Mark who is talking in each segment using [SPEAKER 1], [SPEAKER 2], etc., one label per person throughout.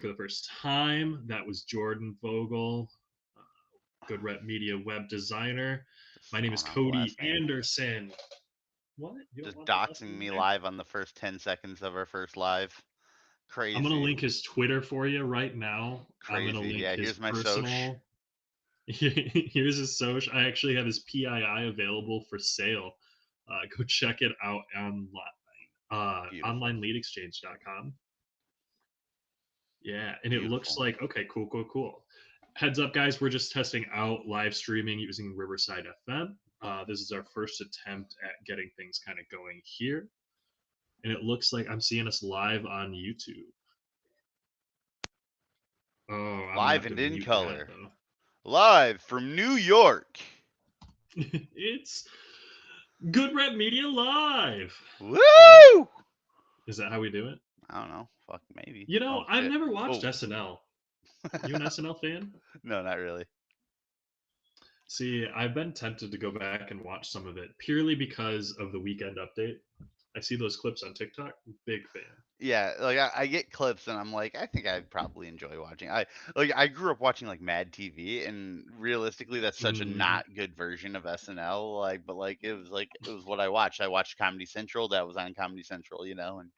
[SPEAKER 1] for the first time. That was Jordan Vogel, uh, Good Rep Media web designer.
[SPEAKER 2] Just
[SPEAKER 1] My name is
[SPEAKER 2] throwing out the
[SPEAKER 1] Cody
[SPEAKER 2] last name.
[SPEAKER 1] Anderson. What? You don't
[SPEAKER 2] Just
[SPEAKER 1] want the last
[SPEAKER 2] doxing
[SPEAKER 1] name
[SPEAKER 2] me
[SPEAKER 1] in there?
[SPEAKER 2] live on the first 10 seconds of our first live.
[SPEAKER 1] I'm gonna
[SPEAKER 2] Crazy.
[SPEAKER 1] link his Twitter for you right now. I'm gonna
[SPEAKER 2] Crazy.
[SPEAKER 1] link
[SPEAKER 2] Yeah,
[SPEAKER 1] his
[SPEAKER 2] here's my Soch.
[SPEAKER 1] personal. Here's his social. I actually have his PII available for sale. Go check it out online.
[SPEAKER 2] Beautiful.
[SPEAKER 1] Onlineleadexchange.com. Yeah, and it looks
[SPEAKER 2] Beautiful.
[SPEAKER 1] like okay, cool, cool, cool. Heads up, guys, we're just testing out live streaming using Riverside FM. This is our first attempt at getting things kind of going here, and it looks like I'm seeing us live on YouTube. Oh, I'm gonna
[SPEAKER 2] Live
[SPEAKER 1] have to
[SPEAKER 2] and in
[SPEAKER 1] mute that
[SPEAKER 2] color.
[SPEAKER 1] though.
[SPEAKER 2] Live from New York.
[SPEAKER 1] It's Good Rep Media Live. Right?
[SPEAKER 2] Woo!
[SPEAKER 1] Is that how we do it?
[SPEAKER 2] I don't know. Fuck, maybe.
[SPEAKER 1] You know,
[SPEAKER 2] Oh,
[SPEAKER 1] I've
[SPEAKER 2] shit.
[SPEAKER 1] never watched
[SPEAKER 2] Oh.
[SPEAKER 1] SNL. You an SNL fan?
[SPEAKER 2] No, not really.
[SPEAKER 1] See, I've been tempted to go back and watch some of it purely because of the weekend update. I see those clips on TikTok. Big fan.
[SPEAKER 2] Yeah, like I get clips and I'm like, I think I'd probably enjoy watching. I grew up watching like Mad TV, and realistically, that's such a
[SPEAKER 1] Hmm.
[SPEAKER 2] not good version of SNL. But it was what I watched. I watched Comedy Central. That was on Comedy Central, and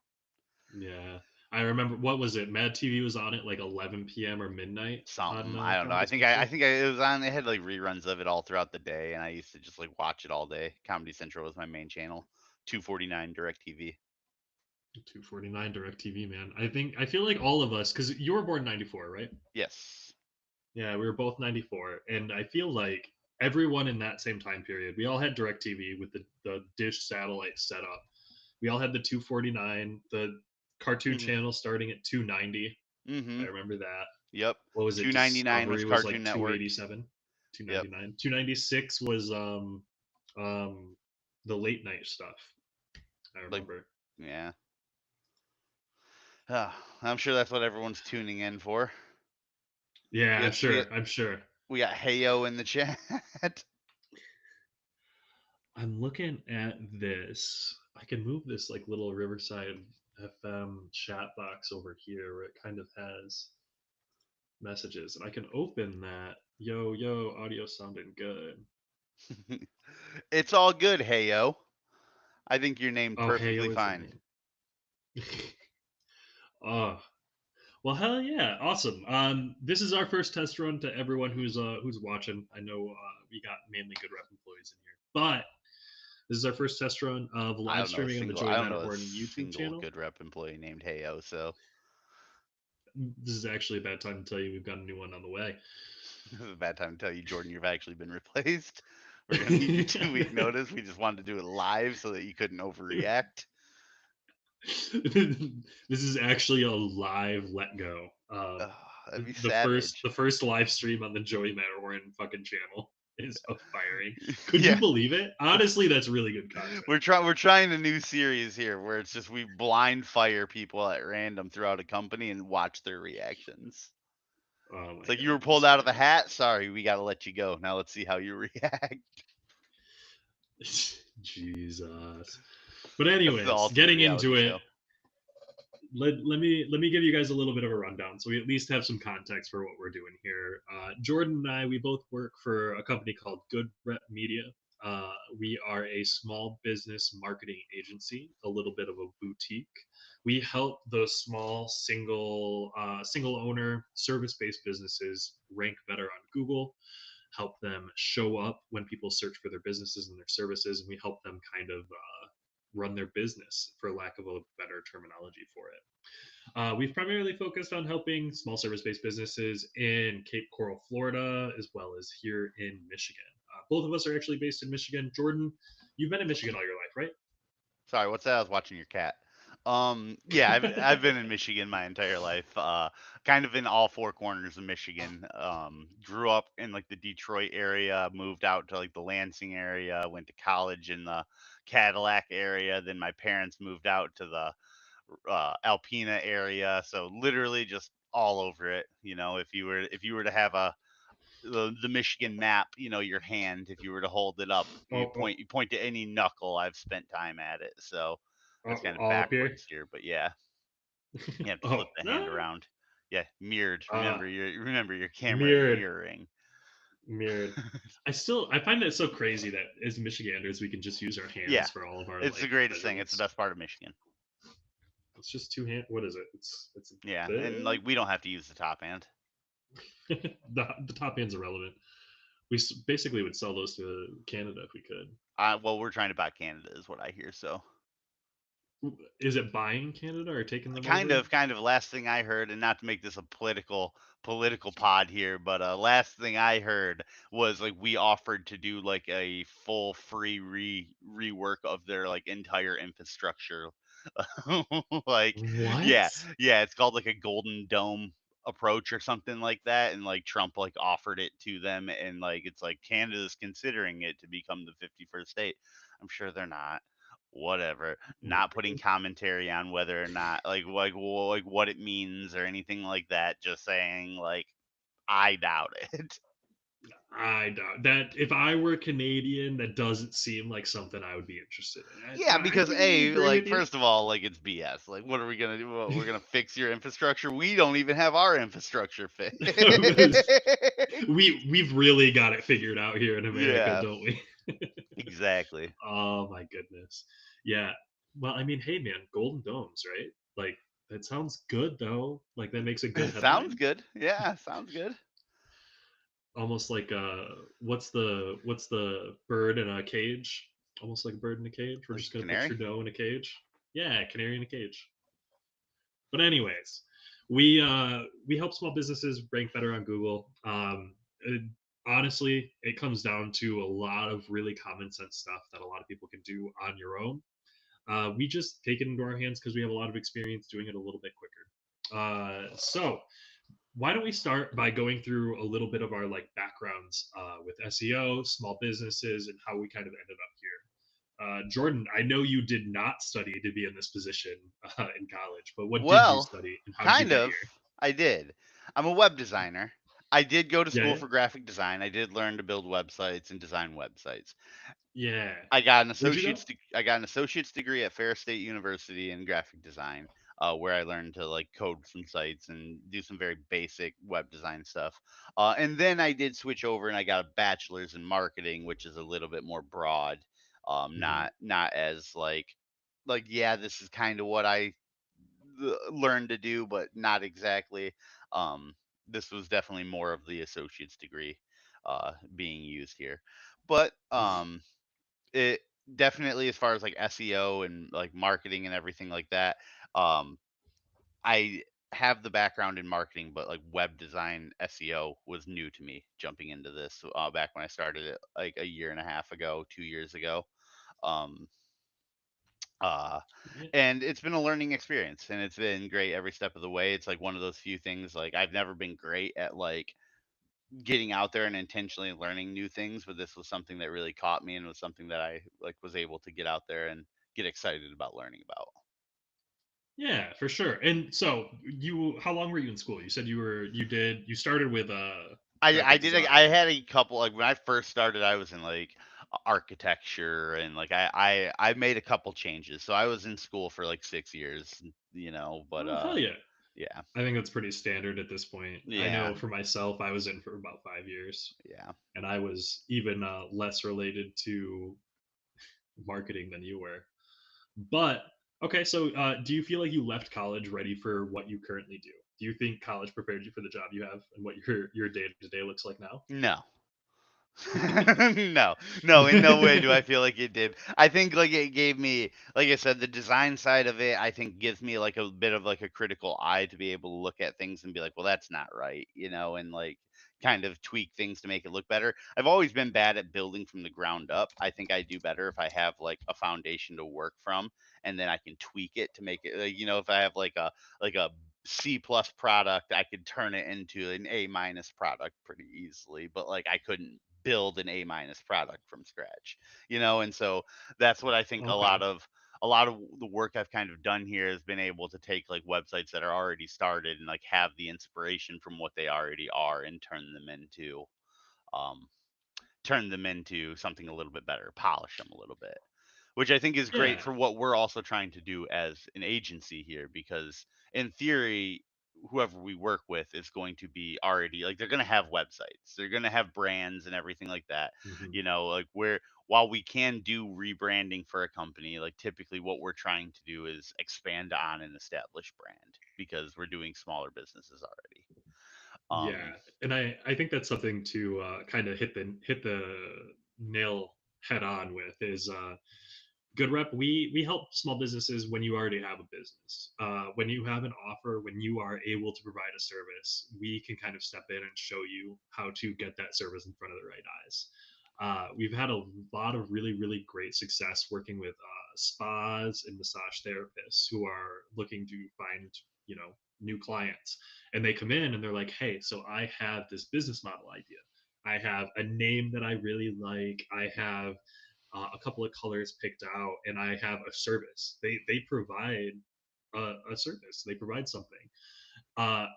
[SPEAKER 1] Yeah. I remember, what was it? Mad TV was on at like 11 p.m. or midnight on
[SPEAKER 2] something. I don't know.
[SPEAKER 1] Comedy
[SPEAKER 2] I
[SPEAKER 1] Central.
[SPEAKER 2] think it was on. They had like reruns of it all throughout the day, and I used to just like watch it all day. Comedy Central was my main channel. 249 DirecTV.
[SPEAKER 1] 249 DirecTV, man. I feel like all of us, because you were born 94, right?
[SPEAKER 2] Yes.
[SPEAKER 1] Yeah, we were both 94. And I feel like everyone in that same time period, we all had DirecTV with the dish satellite setup. We all had the 249, the Cartoon
[SPEAKER 2] Mhm.
[SPEAKER 1] Channel starting at 290. I
[SPEAKER 2] Mhm.
[SPEAKER 1] remember that.
[SPEAKER 2] Yep.
[SPEAKER 1] What was it?
[SPEAKER 2] 299 was
[SPEAKER 1] Discovery was
[SPEAKER 2] Cartoon
[SPEAKER 1] like
[SPEAKER 2] Network.
[SPEAKER 1] 287,
[SPEAKER 2] Yep.
[SPEAKER 1] 299. 296 was um the late night stuff. I
[SPEAKER 2] Like,
[SPEAKER 1] remember.
[SPEAKER 2] yeah. I'm sure that's what everyone's tuning in for.
[SPEAKER 1] Yeah,
[SPEAKER 2] We
[SPEAKER 1] I'm
[SPEAKER 2] got we got
[SPEAKER 1] sure. I'm sure.
[SPEAKER 2] we got Heyo in the chat.
[SPEAKER 1] I'm looking at this. I can move this like little Riverside FM chat box over here where it kind of has messages, and I can open that. Yo, yo, audio sounding good.
[SPEAKER 2] It's all good, Heyo. I think you're named
[SPEAKER 1] Oh,
[SPEAKER 2] perfectly
[SPEAKER 1] Heyo is the
[SPEAKER 2] fine.
[SPEAKER 1] name. Oh, well, hell yeah, awesome. This is our first test run to everyone who's watching. I know we got mainly good rep employees in here, but this is our first test run of live streaming on the Joey
[SPEAKER 2] I don't know a
[SPEAKER 1] Matterhorn YouTube
[SPEAKER 2] single
[SPEAKER 1] channel.
[SPEAKER 2] good rep employee named Heyo. So
[SPEAKER 1] This is actually a bad time to tell you we've got a new one on the way.
[SPEAKER 2] this is a bad time to tell you, Jordan, you've actually been replaced. We're gonna need your 2 week notice. We just wanted to do it live so that you couldn't overreact.
[SPEAKER 1] This is actually a live let go.
[SPEAKER 2] Ugh, that'd be
[SPEAKER 1] The first
[SPEAKER 2] savage.
[SPEAKER 1] the first live stream on the Joey Matterhorn fucking channel is of firing. Could you
[SPEAKER 2] Yeah,
[SPEAKER 1] believe it? Honestly, that's really good content.
[SPEAKER 2] we're trying a new series here where it's just we blind fire people at random throughout a company and watch their reactions.
[SPEAKER 1] Oh
[SPEAKER 2] It's
[SPEAKER 1] my
[SPEAKER 2] like you were pulled
[SPEAKER 1] goodness,
[SPEAKER 2] out of the
[SPEAKER 1] man.
[SPEAKER 2] hat. Sorry, we got to let you go. Now let's see how you react.
[SPEAKER 1] Jesus. But
[SPEAKER 2] That's the
[SPEAKER 1] anyways,
[SPEAKER 2] ultimate
[SPEAKER 1] getting into
[SPEAKER 2] reality
[SPEAKER 1] it,
[SPEAKER 2] show.
[SPEAKER 1] let me give you guys a little bit of a rundown so we at least have some context for what we're doing here. Jordan and I, we both work for a company called Good Rep Media. We are a small business marketing agency, a little bit of a boutique. We help those small single owner service based businesses rank better on Google, help them show up when people search for their businesses and their services, and we help them kind of run their business, for lack of a better terminology for it. We've primarily focused on helping small service based businesses in Cape Coral, Florida, as well as here in Michigan. Both of us are actually based in Michigan. Jordan, you've been in Michigan all your life,
[SPEAKER 2] Sorry, what's that? I was watching your cat. Yeah, I've been in Michigan my entire life. Kind of in all four corners of Michigan. Grew up in like the Detroit area, moved out to like the Lansing area, went to college in the Cadillac area. Then my parents moved out to the Alpena area. So literally just all over it. If you were to have the Michigan map, your hand, if you were to hold it up,
[SPEAKER 1] right?
[SPEAKER 2] you point to any knuckle. I've spent time at it, so that's kind of
[SPEAKER 1] All up here.
[SPEAKER 2] backwards here, but yeah, you have to flip
[SPEAKER 1] Oh,
[SPEAKER 2] the hand
[SPEAKER 1] no.
[SPEAKER 2] around. Yeah, mirrored.
[SPEAKER 1] Uh,
[SPEAKER 2] Remember your camera
[SPEAKER 1] mirrored,
[SPEAKER 2] mirroring.
[SPEAKER 1] mirrored. I find that so crazy that as Michiganders we can just use our
[SPEAKER 2] Yeah,
[SPEAKER 1] hands for all of our
[SPEAKER 2] it's the
[SPEAKER 1] like
[SPEAKER 2] greatest thing. It's the
[SPEAKER 1] measurements.
[SPEAKER 2] best part of Michigan.
[SPEAKER 1] It's just two hand. What is it? It's
[SPEAKER 2] Yeah, and
[SPEAKER 1] the
[SPEAKER 2] like we don't have to use the top hand.
[SPEAKER 1] the top hand's irrelevant. Basically would sell those to Canada if we could.
[SPEAKER 2] Well, we're trying to buy Canada, is what I hear. So
[SPEAKER 1] Is it buying Canada or taking them
[SPEAKER 2] kind
[SPEAKER 1] over?
[SPEAKER 2] of, kind of. Last thing I heard, and not to make this a political pod here, but last thing I heard was like we offered to do like a full free rework of their like entire infrastructure. Like, yeah,
[SPEAKER 1] What?
[SPEAKER 2] yeah, it's called like a Golden Dome approach or something like that, and like Trump like offered it to them, and like it's like Canada's considering it to become the 51st state. I'm sure they're not. Whatever, not putting commentary on whether or not like what it means or anything like that, just saying like I doubt it.
[SPEAKER 1] I doubt that. If I were Canadian, that doesn't seem like something I would be interested in.
[SPEAKER 2] Yeah,
[SPEAKER 1] I
[SPEAKER 2] because
[SPEAKER 1] totally
[SPEAKER 2] a
[SPEAKER 1] agree
[SPEAKER 2] like
[SPEAKER 1] with you.
[SPEAKER 2] first of all, like it's BS. Like what are we gonna do? What, we're gonna fix your infrastructure? We don't even have our infrastructure fixed.
[SPEAKER 1] We've really got it figured out here in America,
[SPEAKER 2] Yeah,
[SPEAKER 1] don't we?
[SPEAKER 2] exactly.
[SPEAKER 1] Oh my goodness. Yeah. Well, I mean, hey man, Golden Domes, right? Like that sounds good though. Like that makes a good
[SPEAKER 2] Sounds
[SPEAKER 1] headline.
[SPEAKER 2] good. Yeah, sounds good.
[SPEAKER 1] Almost like what's the bird in a cage? Almost like a bird in a cage. We're
[SPEAKER 2] Like
[SPEAKER 1] just gonna put
[SPEAKER 2] canary.
[SPEAKER 1] Trudeau in a cage. Yeah, canary in a cage. But anyways, we help small businesses rank better on Google. It, honestly, it comes down to a lot of really common sense stuff that a lot of people can do on your own. We just take it into our hands because we have a lot of experience doing it a little bit quicker. So why don't we start by going through a little bit of our like backgrounds with SEO, small businesses, and how we kind of ended up here. Jordan, I know you did not study to be in this position in college, but what did you
[SPEAKER 2] Well,
[SPEAKER 1] study and how did you
[SPEAKER 2] kind
[SPEAKER 1] get
[SPEAKER 2] of.
[SPEAKER 1] here?
[SPEAKER 2] I did. I'm a web designer. I did go to school
[SPEAKER 1] Yeah,
[SPEAKER 2] for graphic design. I did learn to build websites and design websites.
[SPEAKER 1] yeah. Where'd you go?
[SPEAKER 2] I got an associate's degree at Fair State University in graphic design, where I learned to like code some sites and do some very basic web design stuff. And then I did switch over and I got a bachelor's in marketing, which is a little bit more broad.
[SPEAKER 1] Hmm.
[SPEAKER 2] Not as like yeah, this is kind of what I learned to do, but not exactly. Um, this was definitely more of the associate's degree being used here, but it definitely, as far as like SEO and like marketing and everything like that, um, I have the background in marketing, but like web design SEO was new to me jumping into this back when I started it like a year and a half ago, 2 years ago. Um, uh,
[SPEAKER 1] Yeah,
[SPEAKER 2] and it's been a learning experience and it's been great every step of the way. It's like one of those few things, like I've never been great at like getting out there and intentionally learning new things, but this was something that really caught me and was something that I like was able to get out there and get excited about learning about.
[SPEAKER 1] yeah, for sure. And so how long were you in school? You said you started with
[SPEAKER 2] I
[SPEAKER 1] graphic
[SPEAKER 2] did I
[SPEAKER 1] design.
[SPEAKER 2] had a couple, like when I first started I was in like architecture and like I made a couple changes. So I was in school for like 6 years, but
[SPEAKER 1] Oh hell yeah!
[SPEAKER 2] yeah.
[SPEAKER 1] I think that's pretty standard at this point. I
[SPEAKER 2] Yeah.
[SPEAKER 1] know for myself, I was in for about 5 years,
[SPEAKER 2] Yeah.
[SPEAKER 1] and I was even less related to marketing than you were. But okay, so do you feel like you left college ready for what you currently do? Do you think college prepared you for the job you have and what your day to day looks like now?
[SPEAKER 2] No. No, no, in no way do I feel like it did. I think like it gave me, like I said, the design side of it, I think gives me like a bit of like a critical eye to be able to look at things and be like, well, that's not right, and like kind of tweak things to make it look better. I've always been bad at building from the ground up. I think I do better if I have like a foundation to work from and then I can tweak it to make it, like, if I have like a C plus product, I could turn it into an A minus product pretty easily, but like I couldn't build an A minus product from scratch, and so that's what I think
[SPEAKER 1] Okay.
[SPEAKER 2] a lot of the work I've kind of done here has been able to take like websites that are already started and like have the inspiration from what they already are and um turn them into something a little bit better, polish them a little bit, which I think is great
[SPEAKER 1] Yeah.
[SPEAKER 2] for what we're also trying to do as an agency here. Because in theory, whoever we work with is going to be already like they're going to have websites, they're going to have brands and everything like that.
[SPEAKER 1] Hmm.
[SPEAKER 2] You know, like where while we can do rebranding for a company, like typically what we're trying to do is expand on an established brand because we're doing smaller businesses already.
[SPEAKER 1] Yeah,
[SPEAKER 2] um
[SPEAKER 1] and I think that's something to kind of hit the nail head on with is good rep. We help small businesses when you already have a business. When you have an offer, when you are able to provide a service, we can kind of step in and show you how to get that service in front of the right eyes. We've had a lot of really great success working with spas and massage therapists who are looking to find new clients, and they come in and they're like, hey, so I have this business model idea. I have a name that I really like. I have a couple of colors picked out, and I have a service. They provide a service. They provide something.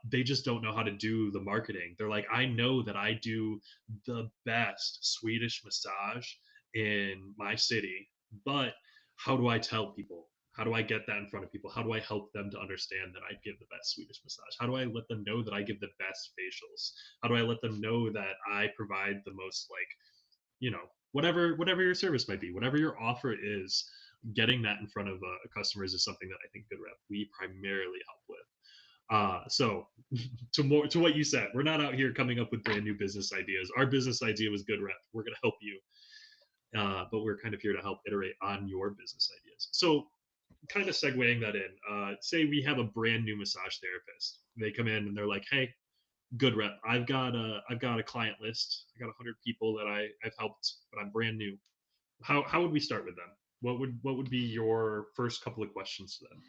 [SPEAKER 1] They just don't know how to do the marketing. They're like, I know that I do the best Swedish massage in my city, but how do I tell people? How do I get that in front of people? How do I help them to understand that I give the best Swedish massage? How do I let them know that I give the best facials? How do I let them know that I provide the most, like, whatever your service might be, whatever your offer is, getting that in front of customers is something that I think good rep we primarily help with. So to what you said, we're not out here coming up with brand new business ideas. Our business idea was good rep. We're going to help you, but we're kind of here to help iterate on your business ideas. So kind of segueing that in, say we have a brand new massage therapist. They come in and they're like, hey, good rep, I've got a client list. I got 100 people that I've helped, but I'm brand new. How would we start with them? What would be your first couple of questions to them?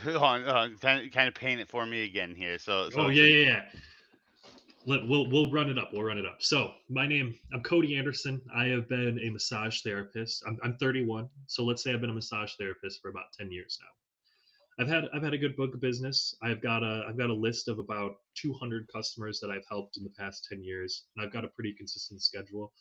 [SPEAKER 2] Hold on, kind of paint it for me again here. So
[SPEAKER 1] Oh,
[SPEAKER 2] it's
[SPEAKER 1] yeah,
[SPEAKER 2] a
[SPEAKER 1] yeah, yeah. We'll run it up. We'll run it up. So I'm Cody Anderson. I have been a massage therapist. I'm 31. So let's say I've been a massage therapist for about 10 years now. I've had a good book of business. I've got a list of about 200 customers that I've helped in the past 10 years, and I've got a pretty consistent schedule.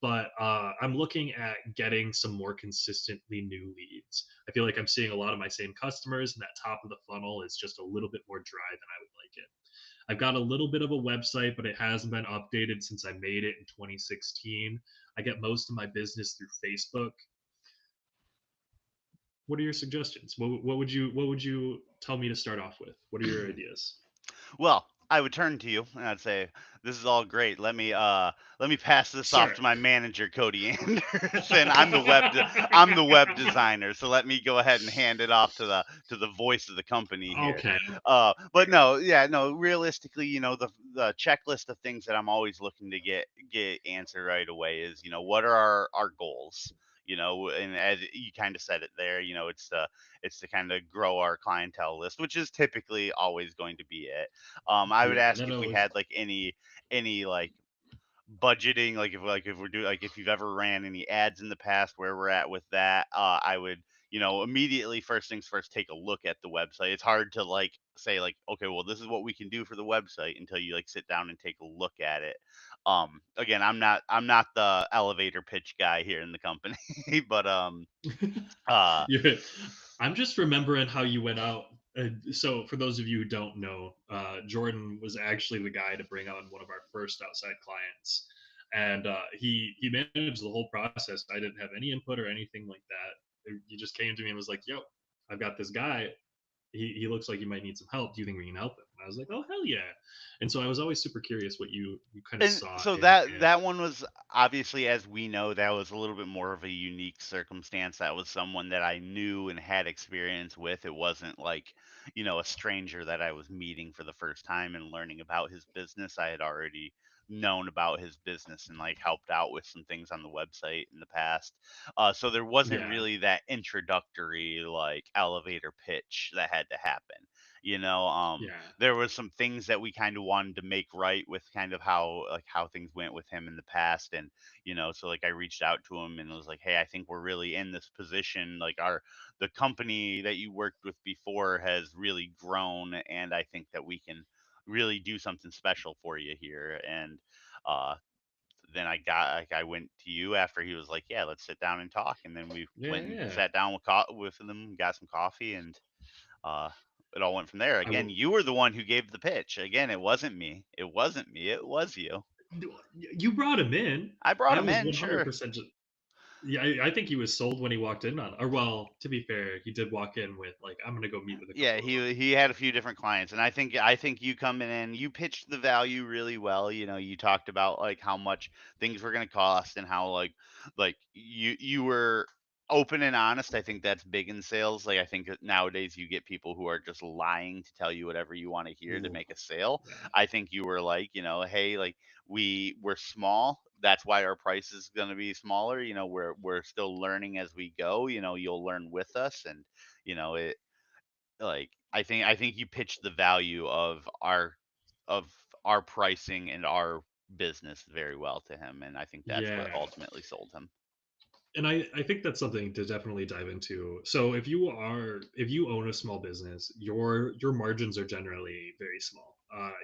[SPEAKER 1] But I'm looking at getting some more consistently new leads. I feel like I'm seeing a lot of my same customers, and that top of the funnel is just a little bit more dry than I would like it. I've got a little bit of a website, but it hasn't been updated since I made it in 2016. I get most of my business through Facebook. What are your suggestions? What would you tell me to start off with? What are your ideas?
[SPEAKER 2] Well, I would turn to you and I'd say, "This is all great. Let me pass this off
[SPEAKER 1] Sir.
[SPEAKER 2] to my manager, Cody Anderson. I'm the web designer, so let me go ahead and hand it off to the voice of the company here."
[SPEAKER 1] Okay.
[SPEAKER 2] But no, yeah, no. Realistically, the checklist of things that I'm always looking to get answered right away is, what are our goals? And as you kind of said it there, it's to kind of grow our clientele list, which is typically always going to be it. I would
[SPEAKER 1] Yeah,
[SPEAKER 2] ask
[SPEAKER 1] that
[SPEAKER 2] if we
[SPEAKER 1] always.
[SPEAKER 2] had like any like budgeting, like if we're doing like if you've ever ran any ads in the past, where we're at with that. I would immediately first things first take a look at the website. It's hard to like say like, okay, well, this is what we can do for the website until you like sit down and take a look at it. Again, I'm not the elevator pitch guy here in the company, but uh
[SPEAKER 1] You're, I'm just remembering how you went out. So, for those of you who don't know, Jordan was actually the guy to bring on one of our first outside clients, and he managed the whole process. I didn't have any input or anything like that. He just came to me and was like, "Yo, I've got this guy. He looks like he might need some help. Do you think we can help him?" And I was like, "Oh, hell yeah!" And so I was always super curious what you kind of
[SPEAKER 2] And
[SPEAKER 1] saw
[SPEAKER 2] so
[SPEAKER 1] in
[SPEAKER 2] that one was obviously, as we know, that was a little bit more of a unique circumstance. That was someone that I knew and had experience with. It wasn't like, a stranger that I was meeting for the first time and learning about his business. I had already known about his business and like helped out with some things on the website in the past. So there wasn't
[SPEAKER 1] yeah,
[SPEAKER 2] really that introductory like elevator pitch that had to happen. You know,
[SPEAKER 1] yeah.
[SPEAKER 2] there was some things that we kind of wanted to make right with kind of how things went with him in the past. And so like I reached out to him and was like, hey, I think we're really in this position, like the company that you worked with before has really grown, and I think that we can really do something special for you here. And uh then I went to you after he was like, yeah, let's sit down and talk. And then we
[SPEAKER 1] Yeah,
[SPEAKER 2] went and
[SPEAKER 1] yeah.
[SPEAKER 2] sat down with them, got some coffee, and uh it all went from there.
[SPEAKER 1] I
[SPEAKER 2] Again,
[SPEAKER 1] will.
[SPEAKER 2] you were the one who gave the pitch. Again, it wasn't me. It wasn't me. It was you.
[SPEAKER 1] You brought him in.
[SPEAKER 2] I brought
[SPEAKER 1] I
[SPEAKER 2] him
[SPEAKER 1] was
[SPEAKER 2] in, sure.
[SPEAKER 1] 100% yeah, I think he was sold when he walked in on, or well, to be fair, he did walk in with like, I'm gonna go meet with a
[SPEAKER 2] Yeah,
[SPEAKER 1] couple of them.
[SPEAKER 2] he had a few different clients, and I think you coming in, you pitched the value really well. You talked about like how much things were going to cost and how like you were open and honest. I think that's big in sales. Like I think that nowadays you get people who are just lying to tell you whatever you want to hear to
[SPEAKER 1] Ooh,
[SPEAKER 2] make a sale.
[SPEAKER 1] yeah.
[SPEAKER 2] I think you were like, hey, like we're small. That's why our price is going to be smaller. We're still learning as we go. You'll learn with us, and it like I think you pitched the value of our pricing and our business very well to him, and I think that's what
[SPEAKER 1] Yeah.
[SPEAKER 2] ultimately sold him.
[SPEAKER 1] And I think that's something to definitely dive into. So if you own a small business, your margins are generally very small.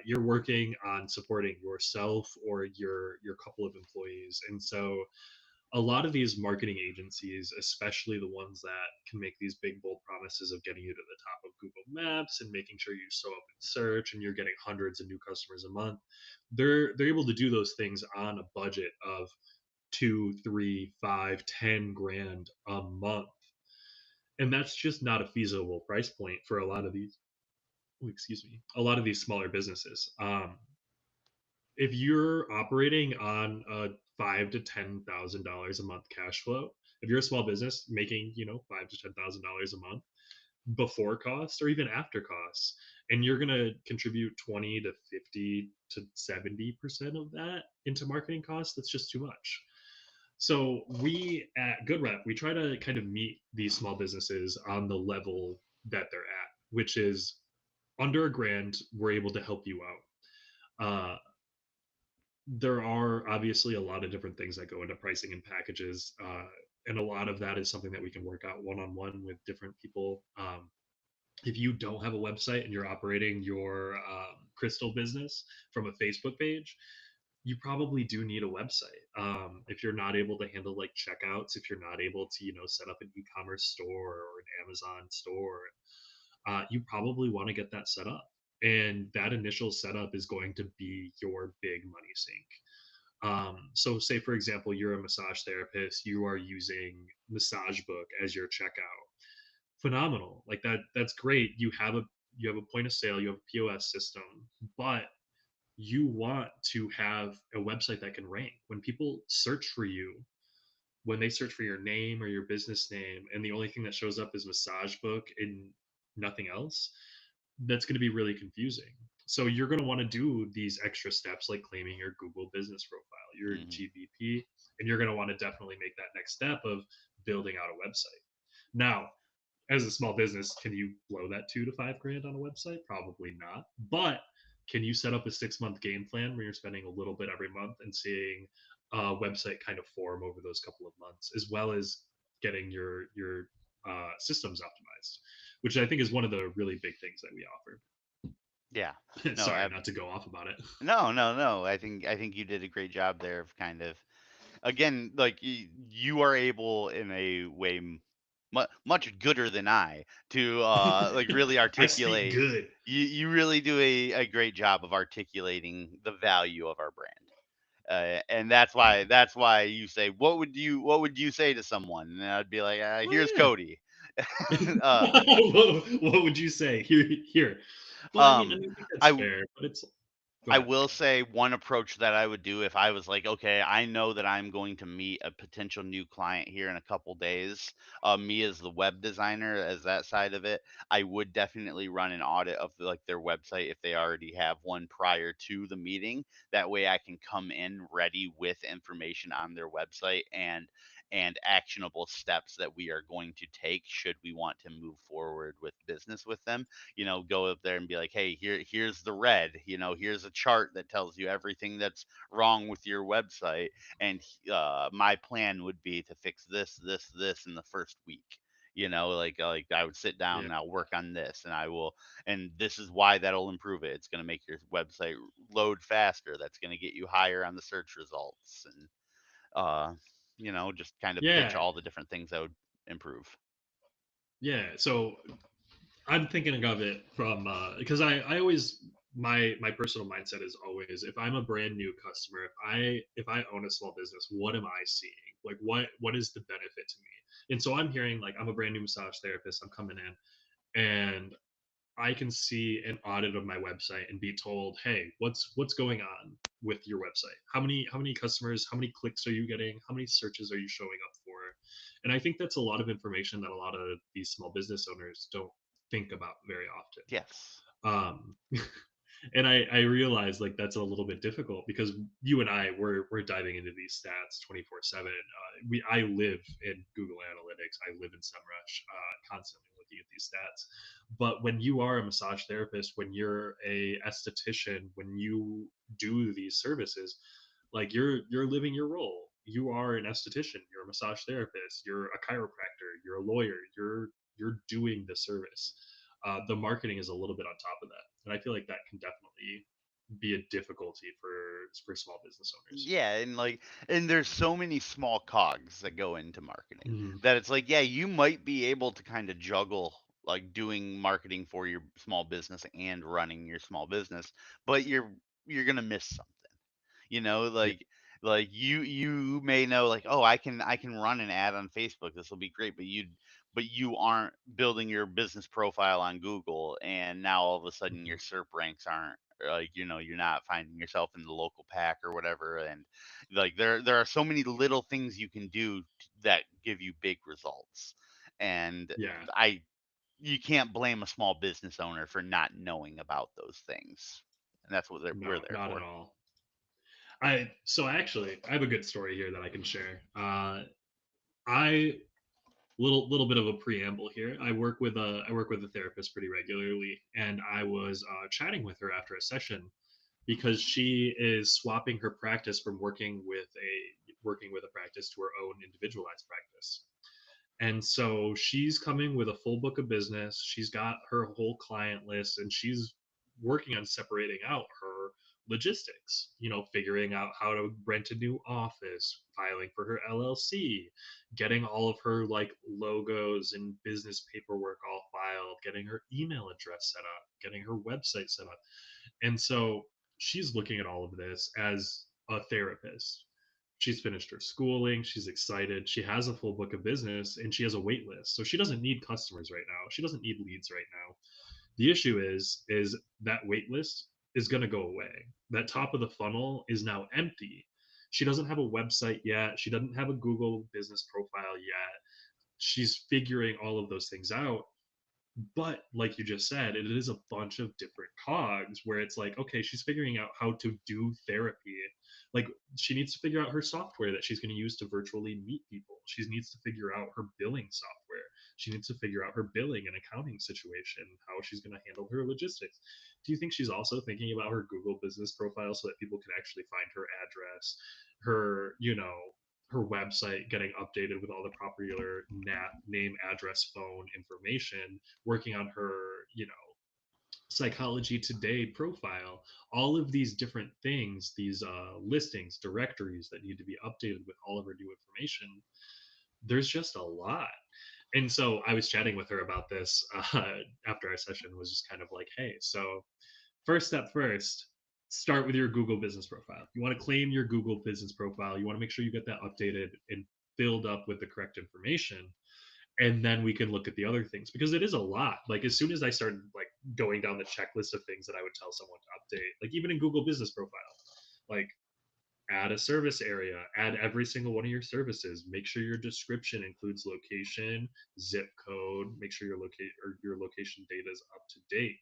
[SPEAKER 1] You're working on supporting yourself or your couple of employees, and so a lot of these marketing agencies, especially the ones that can make these big bold promises of getting you to the top of Google Maps and making sure you show up in search and you're getting hundreds of new customers a month, they're able to do those things on a budget of two, three, five, 10 grand a month. And that's just not a feasible price point for a lot of these, oh, excuse me, a lot of these smaller businesses. If you're operating on a $5 to $10,000 a month cash flow, if you're a small business making, $5 to $10,000 a month before costs or even after costs, and you're going to contribute 20 to 50 to 70% of that into marketing costs, that's just too much. So we at GoodRep, we try to kind of meet these small businesses on the level that they're at, which is under a grand. We're able to help you out. There are obviously a lot of different things that go into pricing and packages, and a lot of that is something that we can work out one on one with different people. If you don't have a website and you're operating your Crystal business from a Facebook page, you probably do need a website. If you're not able to handle like checkouts, if you're not able to set up an e-commerce store or an Amazon store, you probably want to get that set up. And that initial setup is going to be your big money sink. So, say for example, you're a massage therapist, you are using Massage Book as your checkout. Phenomenal, like that's great. You have a point of sale, you have a POS system, but you want to have a website that can rank when people search for you, when they search for your name or your business name, and the only thing that shows up is Massage Book and nothing else. That's going to be really confusing. So you're going to want to do these extra steps like claiming your Google business profile, your
[SPEAKER 2] Hmm.
[SPEAKER 1] GBP, and you're going to want to definitely make that next step of building out a website. Now, as a small business, can you blow that 2 to 5 grand on a website? Probably not. But can you set up a 6 month game plan where you're spending a little bit every month and seeing a website kind of form over those couple of months, as well as getting your systems optimized, which I think is one of the really big things that we
[SPEAKER 2] Yeah.
[SPEAKER 1] offer.
[SPEAKER 2] No,
[SPEAKER 1] Sorry, not to go off about it.
[SPEAKER 2] no, no, no. I think you did a great job there of kind of again like you are able in a way much gooder than I to like really
[SPEAKER 1] I speak
[SPEAKER 2] articulate.
[SPEAKER 1] good.
[SPEAKER 2] You really do a great job of articulating the value of our brand. And that's why you say what would you say to someone, and I'd be like, here's
[SPEAKER 1] Oh
[SPEAKER 2] Cody.
[SPEAKER 1] yeah.
[SPEAKER 2] uh,
[SPEAKER 1] What would you say? Here. Well,
[SPEAKER 2] um
[SPEAKER 1] I think that's
[SPEAKER 2] I
[SPEAKER 1] fair, but it's go
[SPEAKER 2] I
[SPEAKER 1] ahead.
[SPEAKER 2] will say one approach that I would do if I was like, okay, I know that I'm going to meet a potential new client here in a couple days. Me as the web designer, as that side of it, I would definitely run an audit of like their website if they already have one prior to the meeting. That way, I can come in ready with information on their website and actionable steps that we are going to take should we want to move forward with business with them. Go up there and be like, hey, here's the red. Here's a chart that tells you everything that's wrong with your website, and my plan would be to fix this in the first week. Like I would sit down
[SPEAKER 1] Yeah.
[SPEAKER 2] and I'll work on this, and and this is why that'll improve it. It's going to make your website load faster. That's going to get you higher on the search results, and uh, just kind of pitch
[SPEAKER 1] Yeah.
[SPEAKER 2] all the different things that would improve.
[SPEAKER 1] Yeah. So I'm thinking of it from because I always my personal mindset is always if I'm a brand new customer, if I own a small business, what am I seeing? Like what is the benefit to me? And so I'm hearing like I'm a brand new massage therapist. I'm coming in and I can see an audit of my website and be told, "Hey, what's going on with your website? How many customers, how many clicks are you getting? How many searches are you showing up for?" And I think that's a lot of information that a lot of these small business owners don't think about very often.
[SPEAKER 2] Yes.
[SPEAKER 1] Um, and I realize like that's a little bit difficult because you and I we're diving into these stats 24/7. We I live in Google Analytics. I live in SEMrush, constantly looking at these stats. But when you are a massage therapist, when you're a esthetician, when you do these services, like you're living your role. You are an esthetician. You're a massage therapist. You're a chiropractor. You're a lawyer. You're doing the service. The marketing is a little bit on top of that, and I feel like that can definitely be a difficulty for small business owners.
[SPEAKER 2] Yeah, and there's so many small cogs that go into marketing
[SPEAKER 1] Mhm.
[SPEAKER 2] that it's like, yeah, you might be able to kind of juggle like doing marketing for your small business and running your small business, but you're gonna miss something. You know,
[SPEAKER 1] Yeah,
[SPEAKER 2] you may know like, oh, I can run an ad on Facebook. This will be great, but you aren't building your business profile on Google, and now all of a sudden your
[SPEAKER 1] mhm.
[SPEAKER 2] SERP ranks aren't like, you're not finding yourself in the local pack or whatever. And like there are so many little things you can do that give you big results. And
[SPEAKER 1] Yeah,
[SPEAKER 2] I you can't blame a small business owner for not knowing about those things. And that's what we're
[SPEAKER 1] no,
[SPEAKER 2] there
[SPEAKER 1] not at
[SPEAKER 2] for.
[SPEAKER 1] all. I have a good story here that I can share. I little bit of a preamble here. I work with a therapist pretty regularly, and I was chatting with her after a session because she is swapping her practice from working with a practice to her own individualized practice. And so she's coming with a full book of business. She's got her whole client list and she's working on separating out her logistics, figuring out how to rent a new office, filing for her LLC, getting all of her like logos and business paperwork all filed, getting her email address set up, getting her website set up. And so she's looking at all of this as a therapist. She's finished her schooling. She's excited. She has a full book of business and she has a wait list. So she doesn't need customers right now. She doesn't need leads right now. The issue is that wait list is going to go away. That top of the funnel is now empty. She doesn't have a website yet. She doesn't have a Google business profile yet. She's figuring all of those things out, but like you just said, it is a bunch of different cogs where it's like, okay, she's figuring out how to do therapy. Like she needs to figure out her software that she's going to use to virtually meet people. She needs to figure out her billing software. She needs to figure out her billing and accounting situation, how she's going to handle her logistics. Do you think she's also thinking about her Google business profile so that people can actually find her address, her website getting updated with all the popular name, address, phone information, working on her, Psychology Today profile, all of these different things, these listings, directories that need to be updated with all of her new information. There's just a lot. And so I was chatting with her about this after our session, was just kind of like, hey, so first step first, start with your Google business profile. You want to claim your Google business profile. You want to make sure you get that updated and filled up with the correct information, and then we can look at the other things because it is a lot. Like as soon as I started like going down the checklist of things that I would tell someone to update, like even in Google business profile, like add a service area, add every single one of your services, make sure your description includes location, zip code, make sure your location data is up to date,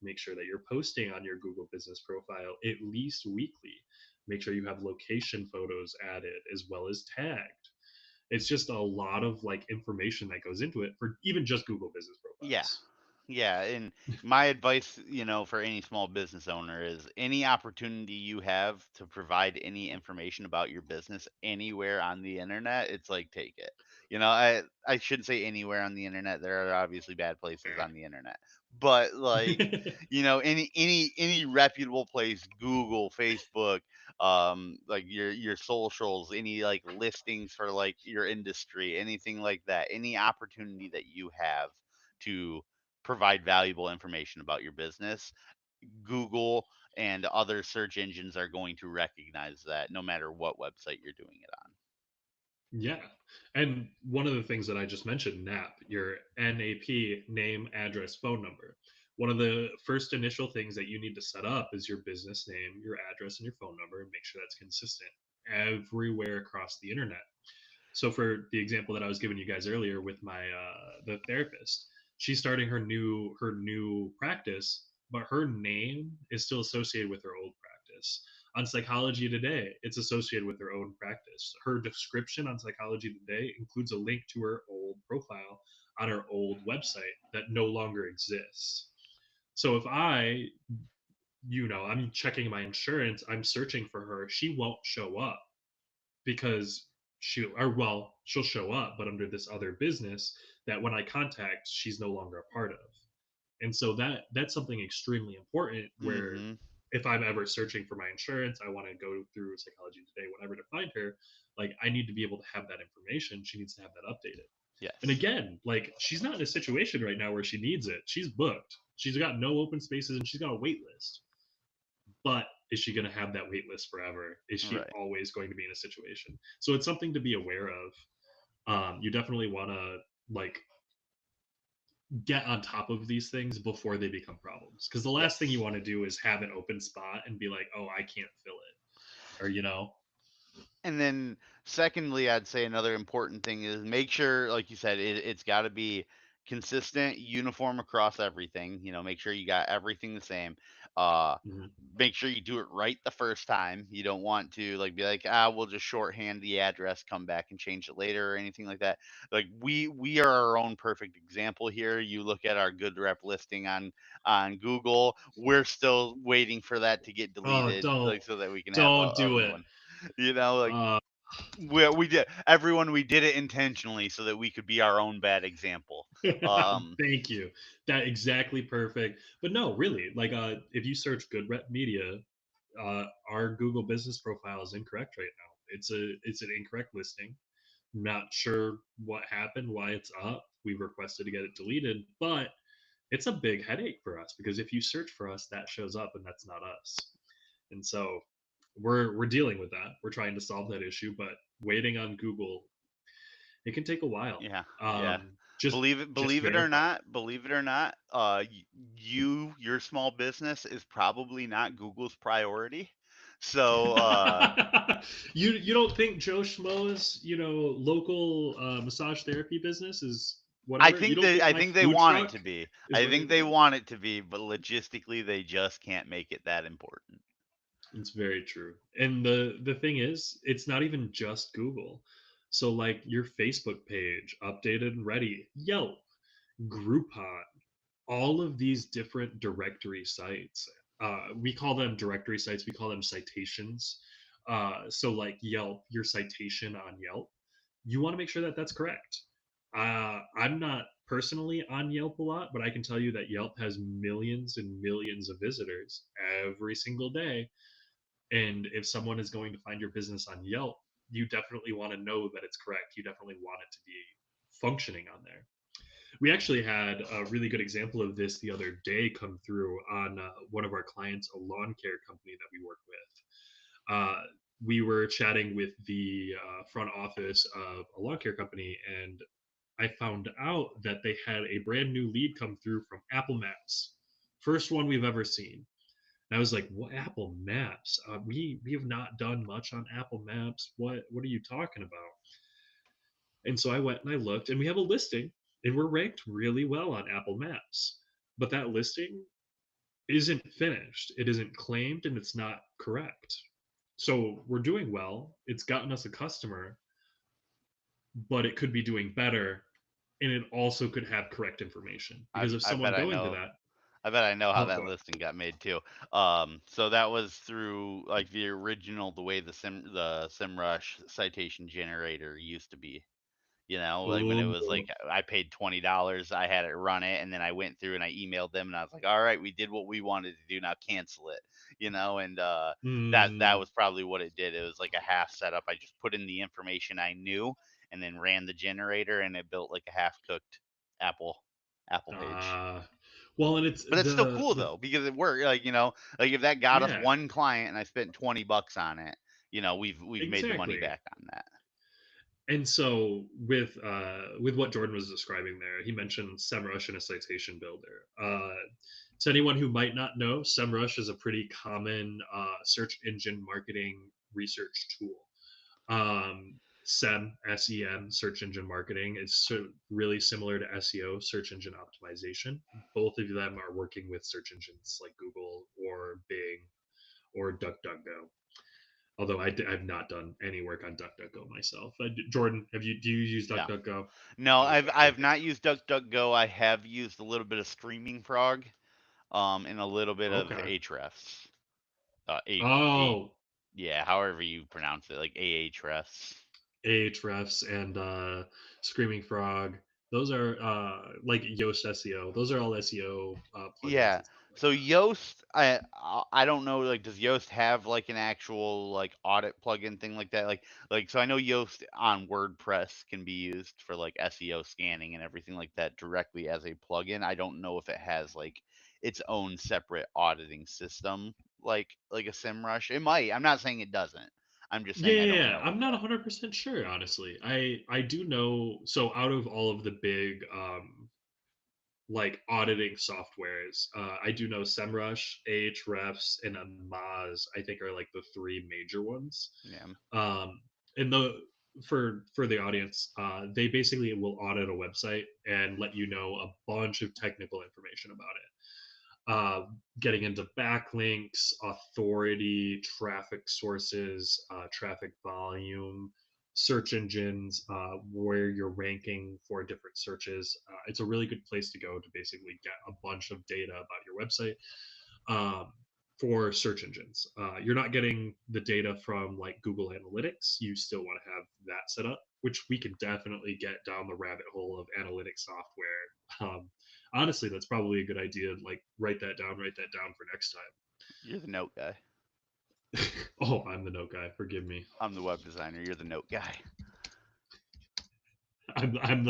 [SPEAKER 1] make sure that you're posting on your Google business profile at least weekly, make sure you have location photos added as well as tagged. It's just a lot of like information that goes into it for even just Google business
[SPEAKER 2] Yeah.
[SPEAKER 1] profiles.
[SPEAKER 2] Yeah, and my advice, for any small business owner is any opportunity you have to provide any information about your business anywhere on the internet, it's like take it. I shouldn't say anywhere on the internet. There are obviously bad places on the internet. But like, any reputable place, Google, Facebook, like your socials, any like listings for like your industry, anything like that, any opportunity that you have to provide valuable information about your business, Google and other search engines are going to recognize that no matter what website you're doing it on.
[SPEAKER 1] Yeah. And one of the things that I just mentioned, NAP, your NAP, name, address, phone number. One of the first initial things that you need to set up is your business name, your address, and your phone number, and make sure that's consistent everywhere across the internet. So for the example that I was giving you guys earlier with my the therapist, she's starting her new practice, but her name is still associated with her old practice. On Psychology Today, it's associated with her own practice. Her description on Psychology Today includes a link to her old profile on her old website that no longer exists. So if I'm checking my insurance, I'm searching for her, she won't show up because she'll show up, but under this other business that when I contact, she's no longer a part of. And so that's something extremely important where
[SPEAKER 2] Mm-hmm.
[SPEAKER 1] if I'm ever searching for my insurance, I want to go through Psychology Today, whatever, to find her, like I need to be able to have that information. She needs to have that updated. And
[SPEAKER 2] Yes.
[SPEAKER 1] again, like she's not in a situation right now where she needs it. She's booked. She's got no open spaces and she's got a wait list. But is she going to have that wait list forever? Is she
[SPEAKER 2] Right.
[SPEAKER 1] always going to be in a situation? So it's something to be aware of. You definitely want to like get on top of these things before they become problems. Because the last thing you
[SPEAKER 2] Yes.
[SPEAKER 1] want to do is have an open spot and be like, oh, I can't fill it. Or,
[SPEAKER 2] And then, secondly, I'd say another important thing is make sure, like you said, it's got to be consistent, uniform across everything. Make sure you got everything the same. Uh,
[SPEAKER 1] mhm.
[SPEAKER 2] Make sure you do it right the first time. You don't want to like be like, we'll just shorthand the address, come back and change it later or anything like that. Like we are our own perfect example here. You look at our good rep listing on Google. We're still waiting for that to get
[SPEAKER 1] Oh,
[SPEAKER 2] deleted, like so that we can have
[SPEAKER 1] don't
[SPEAKER 2] a
[SPEAKER 1] do
[SPEAKER 2] new
[SPEAKER 1] it.
[SPEAKER 2] one. Like
[SPEAKER 1] Uh,
[SPEAKER 2] we did everyone we did it intentionally so that we could be our own bad example. um
[SPEAKER 1] Thank you. That exactly perfect. But no, really, like if you search Good Rep Media, our Google business profile is incorrect right now. It's an incorrect listing. Not sure what happened, why it's up. We've requested to get it deleted, but it's a big headache for us because if you search for us, that shows up and that's not us. And so we're dealing with that. We're trying to solve that issue, but waiting on Google, it can take a while.
[SPEAKER 2] yeah, yeah.
[SPEAKER 1] Just just verify.
[SPEAKER 2] Believe it or not, your small business is probably not Google's priority. So
[SPEAKER 1] You don't think Joe Schmo's local massage therapy business is whatever? You don't think
[SPEAKER 2] I
[SPEAKER 1] my
[SPEAKER 2] think they
[SPEAKER 1] food
[SPEAKER 2] want it
[SPEAKER 1] truck
[SPEAKER 2] to be.
[SPEAKER 1] is
[SPEAKER 2] I
[SPEAKER 1] very
[SPEAKER 2] think they
[SPEAKER 1] important?
[SPEAKER 2] want it to be, but logistically they just can't make it that important.
[SPEAKER 1] It's very true. And the thing is, it's not even just Google. So like your Facebook page, updated and ready, Yelp, Groupon, all of these different directory sites. We call them directory sites. We call them citations. So like Yelp, your citation on Yelp, you want to make sure that that's correct. I'm not personally on Yelp a lot, but I can tell you that Yelp has millions and millions of visitors every single day, and if someone is going to find your business on Yelp, you definitely want to know that it's correct. You definitely want it to be functioning on there. We actually had a really good example of this the other day come through on one of our clients, a lawn care company that we work with. We were chatting with the front office of a lawn care company, and I found out that they had a brand new lead come through from Apple Maps. First one we've ever seen. And I was like, "What Apple Maps? We have not done much on Apple Maps. What are you talking about?" And so I went and I looked, and we have a listing, and we're ranked really well on Apple Maps. But that listing isn't finished. It isn't claimed, and it's not correct. So we're doing well. It's gotten us a customer, but it could be doing better, and it also could have correct information
[SPEAKER 2] I
[SPEAKER 1] because if
[SPEAKER 2] I bet
[SPEAKER 1] someone
[SPEAKER 2] I
[SPEAKER 1] going to
[SPEAKER 2] know.
[SPEAKER 1] that,
[SPEAKER 2] I bet I know how
[SPEAKER 1] oh,
[SPEAKER 2] that
[SPEAKER 1] go
[SPEAKER 2] listing got made too. So that was through like the original, the way the SEMrush citation generator used to be. Like when it was
[SPEAKER 1] oh,
[SPEAKER 2] like I paid $20, I had it run it, and then I went through and I emailed them and I was like, all right, we did what we wanted to do, now cancel it. And that
[SPEAKER 1] mm,
[SPEAKER 2] was probably what it did. It was like a half setup. I just put in the information I knew and then ran the generator, and it built like a half cooked Apple Apple Page.
[SPEAKER 1] Uh, well, and it's
[SPEAKER 2] But it's still
[SPEAKER 1] the
[SPEAKER 2] cool though because it worked. Like, like if that got us
[SPEAKER 1] yeah,
[SPEAKER 2] one client and I spent $20 on it, we've made the money
[SPEAKER 1] exactly.
[SPEAKER 2] back on that.
[SPEAKER 1] And so with what Jordan was describing there, he mentioned SEMrush and a citation builder. To anyone who might not know, SEMrush is a pretty common search engine marketing research tool. SEM, search engine marketing, is really similar to SEO, search engine optimization. Both of them are working with search engines like Google or Bing or DuckDuckGo. Although I've not done any work on DuckDuckGo myself. Jordan, do you use
[SPEAKER 2] No,
[SPEAKER 1] DuckDuckGo?
[SPEAKER 2] no, I've
[SPEAKER 1] Okay.
[SPEAKER 2] not used DuckDuckGo. I have used a little bit of Screaming Frog, and a little bit of
[SPEAKER 1] Okay.
[SPEAKER 2] Ahrefs. A
[SPEAKER 1] Oh,
[SPEAKER 2] Yeah, however you pronounce it, like Ahrefs.
[SPEAKER 1] Ahrefs and Screaming Frog. Those are like Yoast SEO. Those are all SEO plugins
[SPEAKER 2] Yeah.
[SPEAKER 1] and stuff like
[SPEAKER 2] So
[SPEAKER 1] that.
[SPEAKER 2] Yoast, I don't know, like, does Yoast have like an actual like audit plugin thing like that? Like so I know Yoast on WordPress can be used for like SEO scanning and everything like that directly as a plugin. I don't know if it has like its own separate auditing system like a SEMrush. It might. I'm not saying it doesn't. I'm just
[SPEAKER 1] Yeah,
[SPEAKER 2] saying I
[SPEAKER 1] yeah,
[SPEAKER 2] don't
[SPEAKER 1] yeah.
[SPEAKER 2] know
[SPEAKER 1] I'm not
[SPEAKER 2] yet.
[SPEAKER 1] 100% sure, honestly. I do know. So out of all of the big like auditing softwares, I do know SEMrush, Ahrefs, and Amaz. I think are like the three major ones.
[SPEAKER 2] Yeah.
[SPEAKER 1] Um, and the for the audience, they basically will audit a website and let you know a bunch of technical information about it. Getting into backlinks, authority, traffic sources, traffic volume, search engines, where you're ranking for different searches. It's a really good place to go to basically get a bunch of data about your website um, for search engines. You're not getting the data from like Google Analytics. You still want to have that set up, which we can definitely get down the rabbit hole of analytics software. Honestly, that's probably a good idea. Like, write that down for next
[SPEAKER 2] You're the note guy.
[SPEAKER 1] time. Oh, I'm the note guy. Forgive me.
[SPEAKER 2] I'm the web designer. You're the note guy.
[SPEAKER 1] I'm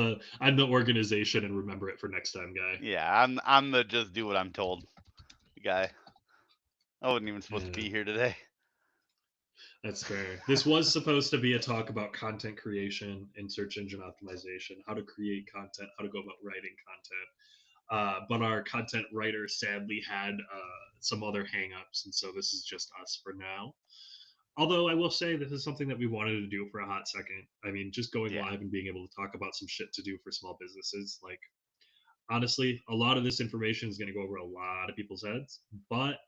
[SPEAKER 1] the organization and remember it for next time guy.
[SPEAKER 2] Yeah, I'm the just do what I'm told guy. I wasn't even supposed to
[SPEAKER 1] Yeah,
[SPEAKER 2] be here today.
[SPEAKER 1] that's fair. This was supposed to be a talk about content creation and search engine optimization, how to create content, how to go about writing content. But our content writer sadly had some other hangups, and so this is just us for now. Although I will say this is something that we wanted to do for a hot second. I mean, just going
[SPEAKER 2] Yeah,
[SPEAKER 1] live and being able to talk about some shit to do for small businesses, like honestly, a lot of this information is going to go over a lot of people's heads. But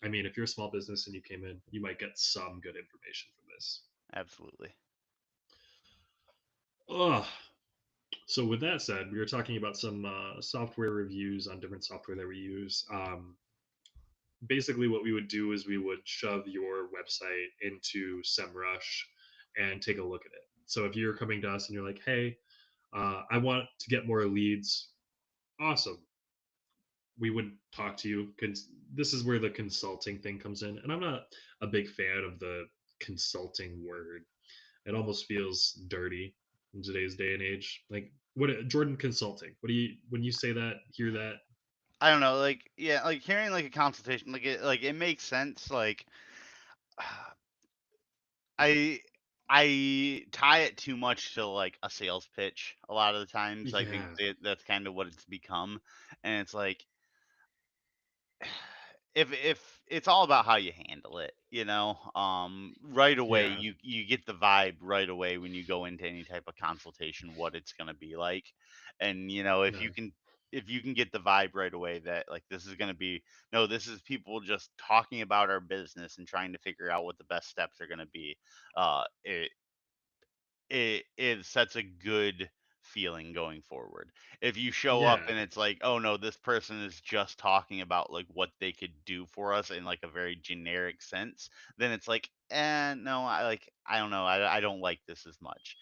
[SPEAKER 1] I mean, if you're a small business and you came in, you might get some good information from this.
[SPEAKER 2] absolutely.
[SPEAKER 1] Ugh. So with that said, we were talking about some software reviews on different software that we use. Basically, what we would do is we would shove your website into SEMrush and take a look at it. So if you're coming to us and you're like, "Hey, I want to get more leads," awesome. We would talk to you. This is where the consulting thing comes in, and I'm not a big fan of the consulting word. It almost feels dirty in today's day and age. Like what Jordan consulting? What do you when you say that? Hear that?
[SPEAKER 2] I don't know, like yeah, like hearing like a consultation, like it makes sense. Like I I tie it too much to like a sales pitch. A lot of the times, I think
[SPEAKER 1] Yeah,
[SPEAKER 2] that's kind of what it's become, and it's like if it's all about how you handle it, right away
[SPEAKER 1] yeah,
[SPEAKER 2] you get the vibe right away when you go into any type of consultation what it's going to be like. And
[SPEAKER 1] yeah,
[SPEAKER 2] if you can get the vibe right away that like this is going to be, no, this is people just talking about our business and trying to figure out what the best steps are going to be, it it sets a good feeling going forward. If you show up
[SPEAKER 1] yeah,
[SPEAKER 2] and it's like, oh no, this person is just talking about like what they could do for us in like a very generic sense, then it's like, no, I don't know, I don't like this as much.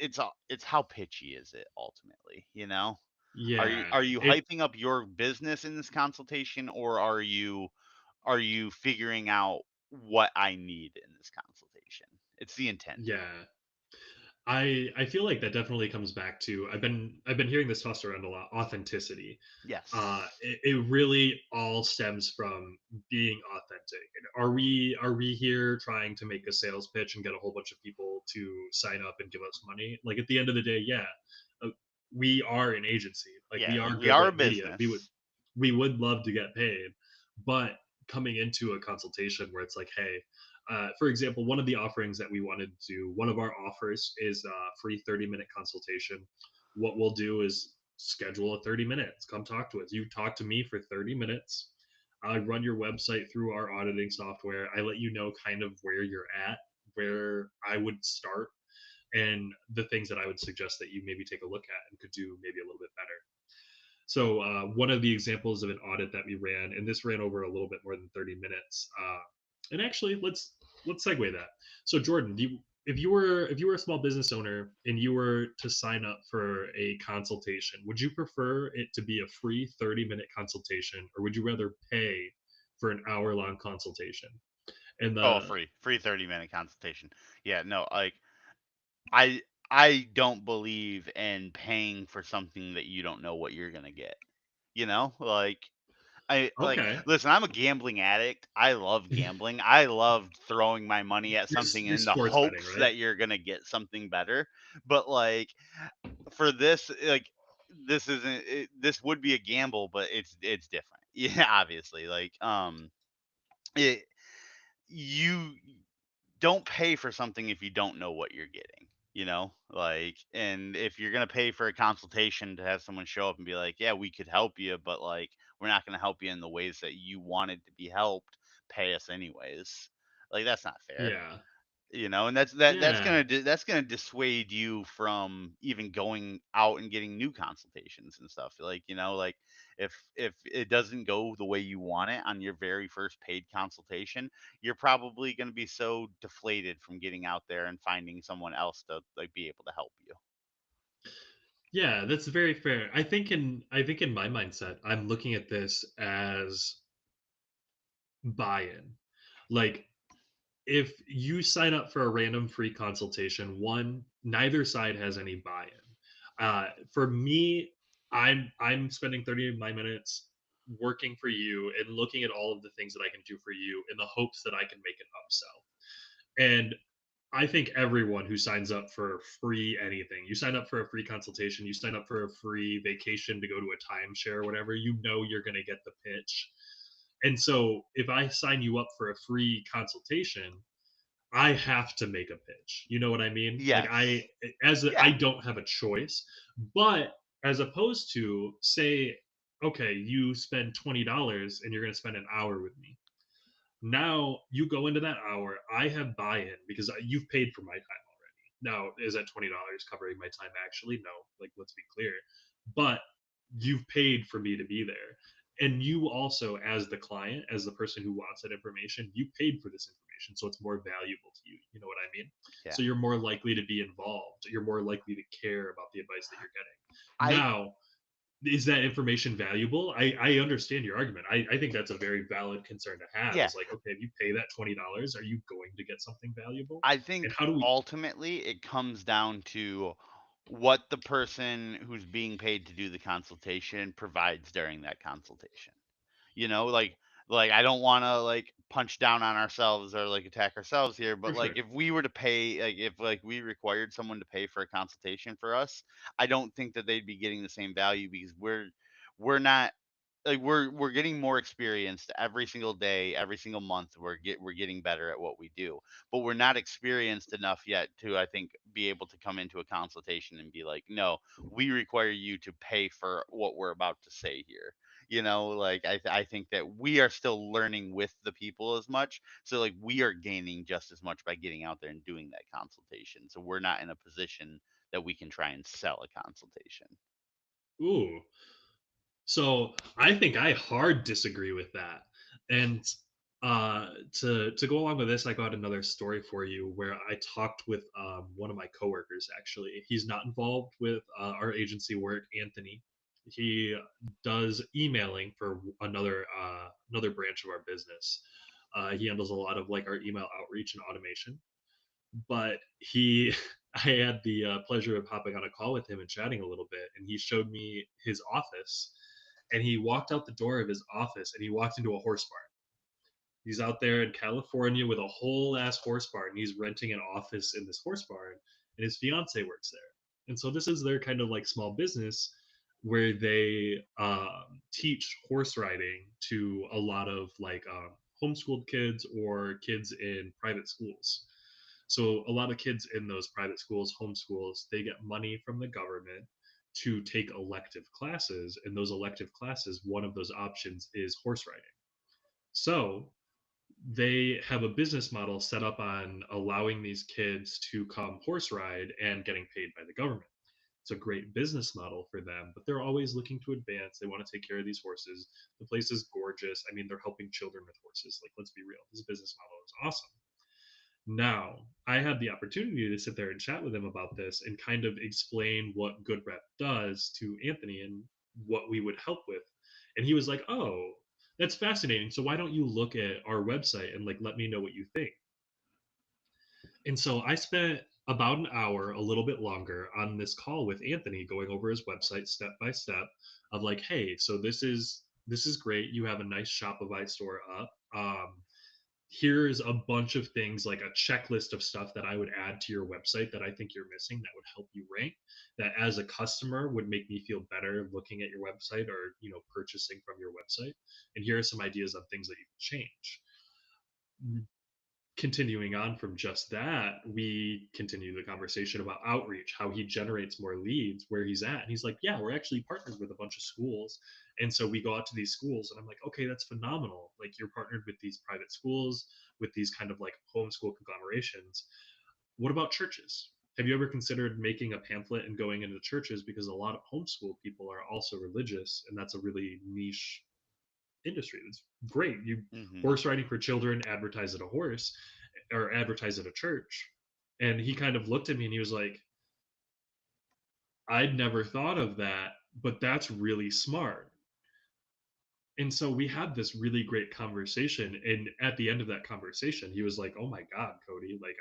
[SPEAKER 2] It's how pitchy is it ultimately, you know?
[SPEAKER 1] yeah.
[SPEAKER 2] Are you
[SPEAKER 1] It
[SPEAKER 2] hyping up your business in this consultation, or are you figuring out what I need in this consultation? It's the intent.
[SPEAKER 1] yeah. I feel like that definitely comes back to I've been hearing this tossed around a lot. Authenticity.
[SPEAKER 2] Yes.
[SPEAKER 1] It really all stems from being authentic. Are we here trying to make a sales pitch and get a whole bunch of people to sign up and give us money? Like at the end of the day, yeah, uh, we are an agency. Like we
[SPEAKER 2] Yeah,
[SPEAKER 1] are
[SPEAKER 2] we
[SPEAKER 1] Good
[SPEAKER 2] are a
[SPEAKER 1] Rep Media.
[SPEAKER 2] business.
[SPEAKER 1] We would love to get paid, but coming into a consultation where it's like, hey, for example, one of the offerings that we wanted to do, one of our offers is a free 30-minute consultation. What we'll do is schedule a 30 minutes. Come talk to us. You talk to me for 30 minutes. I run your website through our auditing software. I let you know kind of where you're at, where I would start, and the things that I would suggest that you maybe take a look at and could do maybe a little bit better. So one of the examples of an audit that we ran, and this ran over a little bit more than 30 minutes. And actually, let's segue that. So Jordan, if you were a small business owner and you were to sign up for a consultation, would you prefer it to be a free 30-minute consultation, or would you rather pay for an hour-long consultation? And
[SPEAKER 2] Oh,
[SPEAKER 1] the
[SPEAKER 2] free 30-minute consultation. Yeah, no, like I I don't believe in paying for something that you don't know what you're gonna get. You know, like
[SPEAKER 1] Okay,
[SPEAKER 2] listen, I'm a gambling addict. I love gambling. I love throwing my money at something
[SPEAKER 1] you're
[SPEAKER 2] in the
[SPEAKER 1] sports betting,
[SPEAKER 2] hopes
[SPEAKER 1] right?
[SPEAKER 2] that you're gonna get something better. But like for this, like this isn't this would be a gamble, but it's different. Yeah, obviously. It you don't pay for something if you don't know what you're getting, you know? Like, and if you're going to pay for a consultation to have someone show up and be like, yeah, we could help you, but like, we're not going to help you in the ways that you wanted to be helped, pay us anyways. Like, that's not fair.
[SPEAKER 1] Yeah,
[SPEAKER 2] You know, and that's
[SPEAKER 1] yeah.
[SPEAKER 2] that's gonna dissuade you from even going out and getting new consultations and stuff. Like, you know, like if it doesn't go the way you want it on your very first paid consultation, you're probably gonna be so deflated from getting out there and finding someone else to like be able to help you.
[SPEAKER 1] Yeah, that's very fair. I think in my mindset, I'm looking at this as buy-in. Like if you sign up for a random free consultation, one, neither side has any buy-in. For me, I'm spending 30 of my minutes working for you and looking at all of the things that I can do for you in the hopes that I can make an upsell. And I think everyone who signs up for free anything, you sign up for a free consultation, you sign up for a free vacation to go to a timeshare or whatever, you know you're going to get the pitch. And so if I sign you up for a free consultation, I have to make a pitch. You know what I mean? Like
[SPEAKER 2] Yes.
[SPEAKER 1] I
[SPEAKER 2] Yeah.
[SPEAKER 1] don't have a choice. But as opposed to say, okay, you spend $20 and you're going to spend an hour with me. Now you go into that hour. I have buy-in because you've paid for my time already. Now, is that $20 covering my time? Actually, no. Like, let's be clear. But you've paid for me to be there, and you also, as the client, as the person who wants that information, you paid for this information, so it's more valuable to you. You know what I mean?
[SPEAKER 2] Yeah.
[SPEAKER 1] So you're more likely to be involved. You're more likely to care about the advice that you're getting.
[SPEAKER 2] I
[SPEAKER 1] Now, is that information valuable? I understand your argument. I think that's a very valid concern to have.
[SPEAKER 2] yeah.
[SPEAKER 1] Is like, okay, if you pay that $20, are you going to get something valuable?
[SPEAKER 2] I
[SPEAKER 1] And
[SPEAKER 2] think
[SPEAKER 1] how do we?
[SPEAKER 2] ultimately it comes down to what the person who's being paid to do the consultation provides during that consultation. You know, like I don't want to like punch down on ourselves or like attack ourselves here,
[SPEAKER 1] For
[SPEAKER 2] but like
[SPEAKER 1] sure.
[SPEAKER 2] if we were to pay like if like we required someone to pay for a consultation for us, I don't think that they'd be getting the same value because we're not like we're getting more experienced every single day, every single month. We're getting better at what we do, but we're not experienced enough yet to I think be able to come into a consultation and be like, no, we require you to pay for what we're about to say here. You know, like I think that we are still learning with the people as much, so like we are gaining just as much by getting out there and doing that consultation. So we're not in a position that we can try and sell a consultation.
[SPEAKER 1] Ooh. So I think I hard disagree with that. And to go along with this, I got another story for you where I talked with one of my coworkers. Actually, he's not involved with our agency work. Anthony, he does emailing for another branch of our business. He handles a lot of like our email outreach and automation. But he I had the pleasure of hopping on a call with him and chatting a little bit, and he showed me his office. And he walked out the door of his office, and he walked into a horse barn. He's out there in California with a whole ass horse barn. He's renting an office in this horse barn, and his fiance works there. And so this is their kind of like small business where they teach horse riding to a lot of like homeschooled kids or kids in private schools. So a lot of kids in those private schools, homeschools, they get money from the government to take elective classes. And those elective classes, one of those options is horse riding. So they have a business model set up on allowing these kids to come horse ride and getting paid by the government. It's a great business model for them, but they're always looking to advance. They want to take care of these horses. The place is gorgeous. I mean, they're helping children with horses. Like, let's be real. This business model is awesome. Now, I had the opportunity to sit there and chat with him about this and kind of explain what Good Rep does to Anthony and what we would help with. And he was like, "Oh, that's fascinating. So why don't you look at our website and like let me know what you think?" And so I spent about an hour, a little bit longer, on this call with Anthony, going over his website step by step of like, "Hey, so this is great. You have a nice Shopify store up. Here's a bunch of things like a checklist of stuff that I would add to your website that I think you're missing that would help you rank, that as a customer would make me feel better looking at your website or, purchasing from your website. And here are some ideas on things that you can change." Continuing on from just that, we continue the conversation about outreach, how he generates more leads where he's at. And he's like, "Yeah, we're actually partnered with a bunch of schools." And so we go out to these schools, and I'm like, "Okay, that's phenomenal. Like, you're partnered with these private schools, with these kind of like homeschool conglomerations. What about churches? Have you ever considered making a pamphlet and going into churches? Because a lot of homeschool people are also religious, and that's a really niche industry. It's great. You
[SPEAKER 2] Hmm.
[SPEAKER 1] horse riding for children, advertise at a horse or advertise at a church." And he kind of looked at me and he was like, "I'd never thought of that, but that's really smart." And so we had this really great conversation, and at the end of that conversation he was like, "Oh my god, Cody, like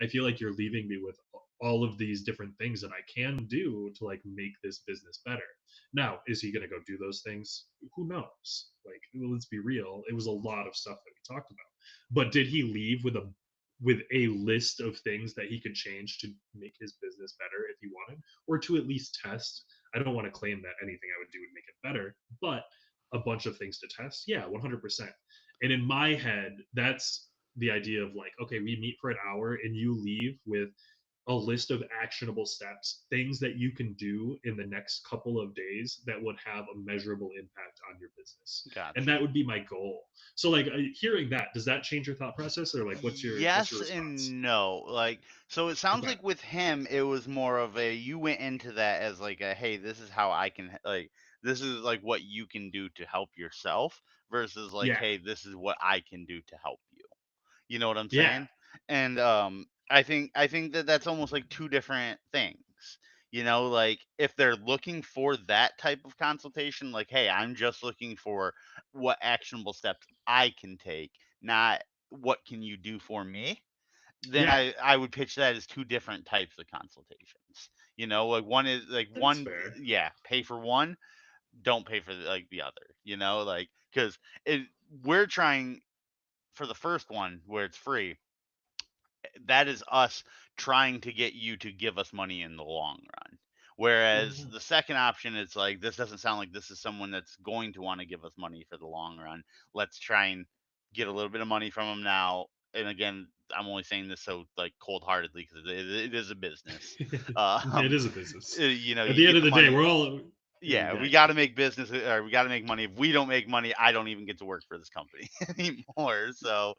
[SPEAKER 1] I feel like you're leaving me with all of these different things that I can do to like make this business better." Now, is he going to go do those things? Who knows? Like, well, let's be real, it was a lot of stuff that we talked about. But did he leave with a list of things that he could change to make his business better if he wanted, or to at least test? I don't want to claim that anything I would do would make it better, but a bunch of things to test. Yeah, 100%. And in my head, that's the idea of like, okay, we meet for an hour and you leave with a list of actionable steps, things that you can do in the next couple of days that would have a measurable impact on your business. And
[SPEAKER 2] Gotcha.
[SPEAKER 1] that would be my goal. So like hearing that, does that change your thought process, or like what's your
[SPEAKER 2] Yes
[SPEAKER 1] response?
[SPEAKER 2] and no. Like, so it sounds
[SPEAKER 1] Okay.
[SPEAKER 2] like with him, it was more of a you went into that as like a hey, this is how I can like this is like what you can do to help yourself versus like
[SPEAKER 1] Yeah.
[SPEAKER 2] hey, this is what I can do to help you. You know what I'm
[SPEAKER 1] Yeah.
[SPEAKER 2] saying? And I think that that's almost like two different things. You know, like if they're looking for that type of consultation, like, hey, I'm just looking for what actionable steps I can take, not what can you do for me, then
[SPEAKER 1] Yeah.
[SPEAKER 2] I would pitch that as two different types of consultations. You know, like one is like
[SPEAKER 1] That's
[SPEAKER 2] one,
[SPEAKER 1] fair.
[SPEAKER 2] yeah, pay for one, don't pay for like the other. You know, like because it we're trying for the first one where it's free, that is us trying to get you to give us money in the long run. Whereas
[SPEAKER 1] Mhm.
[SPEAKER 2] the second option is like, this doesn't sound like this is someone that's going to want to give us money for the long run. Let's try and get a little bit of money from them now. And again, I'm only saying this so like cold heartedly because it is a business.
[SPEAKER 1] It
[SPEAKER 2] Um,
[SPEAKER 1] is a business.
[SPEAKER 2] you know,
[SPEAKER 1] At
[SPEAKER 2] you
[SPEAKER 1] the end
[SPEAKER 2] get
[SPEAKER 1] of
[SPEAKER 2] the
[SPEAKER 1] the day,
[SPEAKER 2] money.
[SPEAKER 1] we're all
[SPEAKER 2] Yeah,
[SPEAKER 1] yeah.
[SPEAKER 2] we got to make business or we got to make money. If we don't make money, I don't even get to work for this company anymore. So,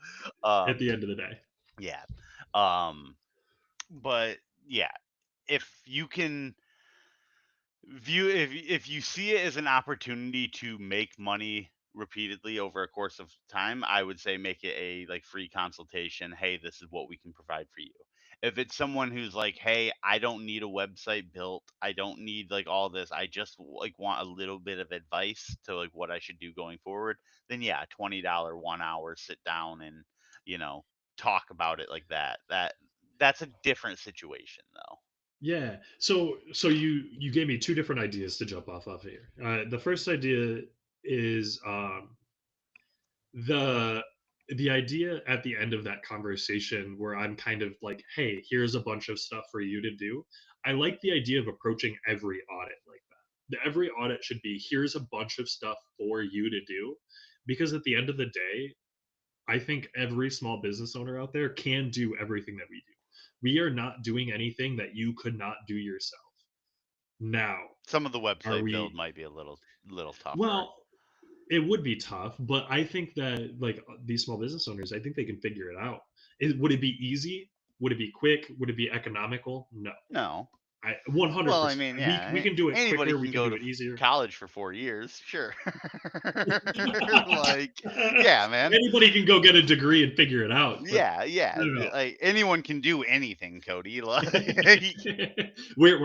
[SPEAKER 1] At the
[SPEAKER 2] um,
[SPEAKER 1] end of the day.
[SPEAKER 2] yeah. Um, but yeah, if you can if you see it as an opportunity to make money repeatedly over a course of time, I would say make it a like free consultation. Hey, this is what we can provide for you. If it's someone who's like, hey, I don't need a website built, I don't need like all this, I just like want a little bit of advice to like what I should do going forward, then yeah, $20 1 hour sit down and you know talk about it like that. That that's a different situation though.
[SPEAKER 1] Yeah. So you gave me two different ideas to jump off of here. The first idea is the the idea at the end of that conversation where I'm kind of like, hey, here's a bunch of stuff for you to do. I like the idea of approaching every audit like that. Every audit should be, here's a bunch of stuff for you to do, because at the end of the day, I think every small business owner out there can do everything that we do. We are not doing anything that you could not do yourself. Now,
[SPEAKER 2] Some of the
[SPEAKER 1] are
[SPEAKER 2] website build
[SPEAKER 1] we?
[SPEAKER 2] might be a little tougher.
[SPEAKER 1] Well, it would be tough, but I think that like these small business owners, I think they can figure it out. Would it be easy? Would it be quick? Would it be economical? No.
[SPEAKER 2] No.
[SPEAKER 1] I
[SPEAKER 2] Well, I
[SPEAKER 1] 100%.
[SPEAKER 2] mean,
[SPEAKER 1] We
[SPEAKER 2] yeah,
[SPEAKER 1] can do it
[SPEAKER 2] anybody
[SPEAKER 1] quicker. We
[SPEAKER 2] can
[SPEAKER 1] can
[SPEAKER 2] go
[SPEAKER 1] do
[SPEAKER 2] to
[SPEAKER 1] it easier.
[SPEAKER 2] college for 4 years, sure. Like, yeah, man.
[SPEAKER 1] Anybody can go get a degree and figure it out, but
[SPEAKER 2] Yeah,
[SPEAKER 1] I
[SPEAKER 2] yeah.
[SPEAKER 1] don't know.
[SPEAKER 2] Like anyone can do anything, Cody. Like,
[SPEAKER 1] We're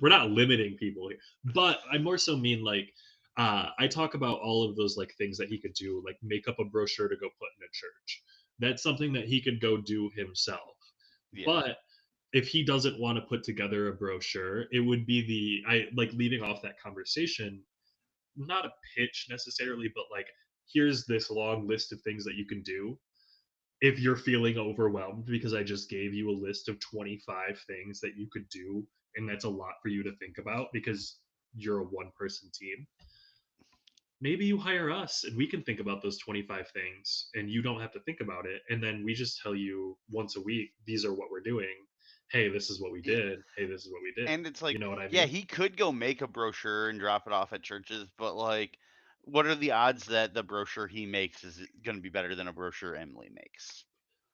[SPEAKER 1] not limiting people here, but I more so mean like I talk about all of those like things that he could do, like make up a brochure to go put in a church. That's something that he could go do himself.
[SPEAKER 2] yeah,
[SPEAKER 1] But if he doesn't want to put together a brochure, it would be the I like leading off that conversation, not a pitch necessarily, but like here's this long list of things that you can do if you're feeling overwhelmed, because I just gave you a list of 25 things that you could do, and that's a lot for you to think about because you're a one person team. Maybe you hire us and we can think about those 25 things and you don't have to think about it. And then we just tell you once a week, these are what we're doing. Hey, this is what we
[SPEAKER 2] yeah.
[SPEAKER 1] did. Hey, this is what we did.
[SPEAKER 2] And it's
[SPEAKER 1] You
[SPEAKER 2] like,
[SPEAKER 1] know what I
[SPEAKER 2] yeah,
[SPEAKER 1] mean?
[SPEAKER 2] he could go make a brochure and drop it off at churches, but like, what are the odds that the brochure he makes is going to be better than a brochure Emily makes?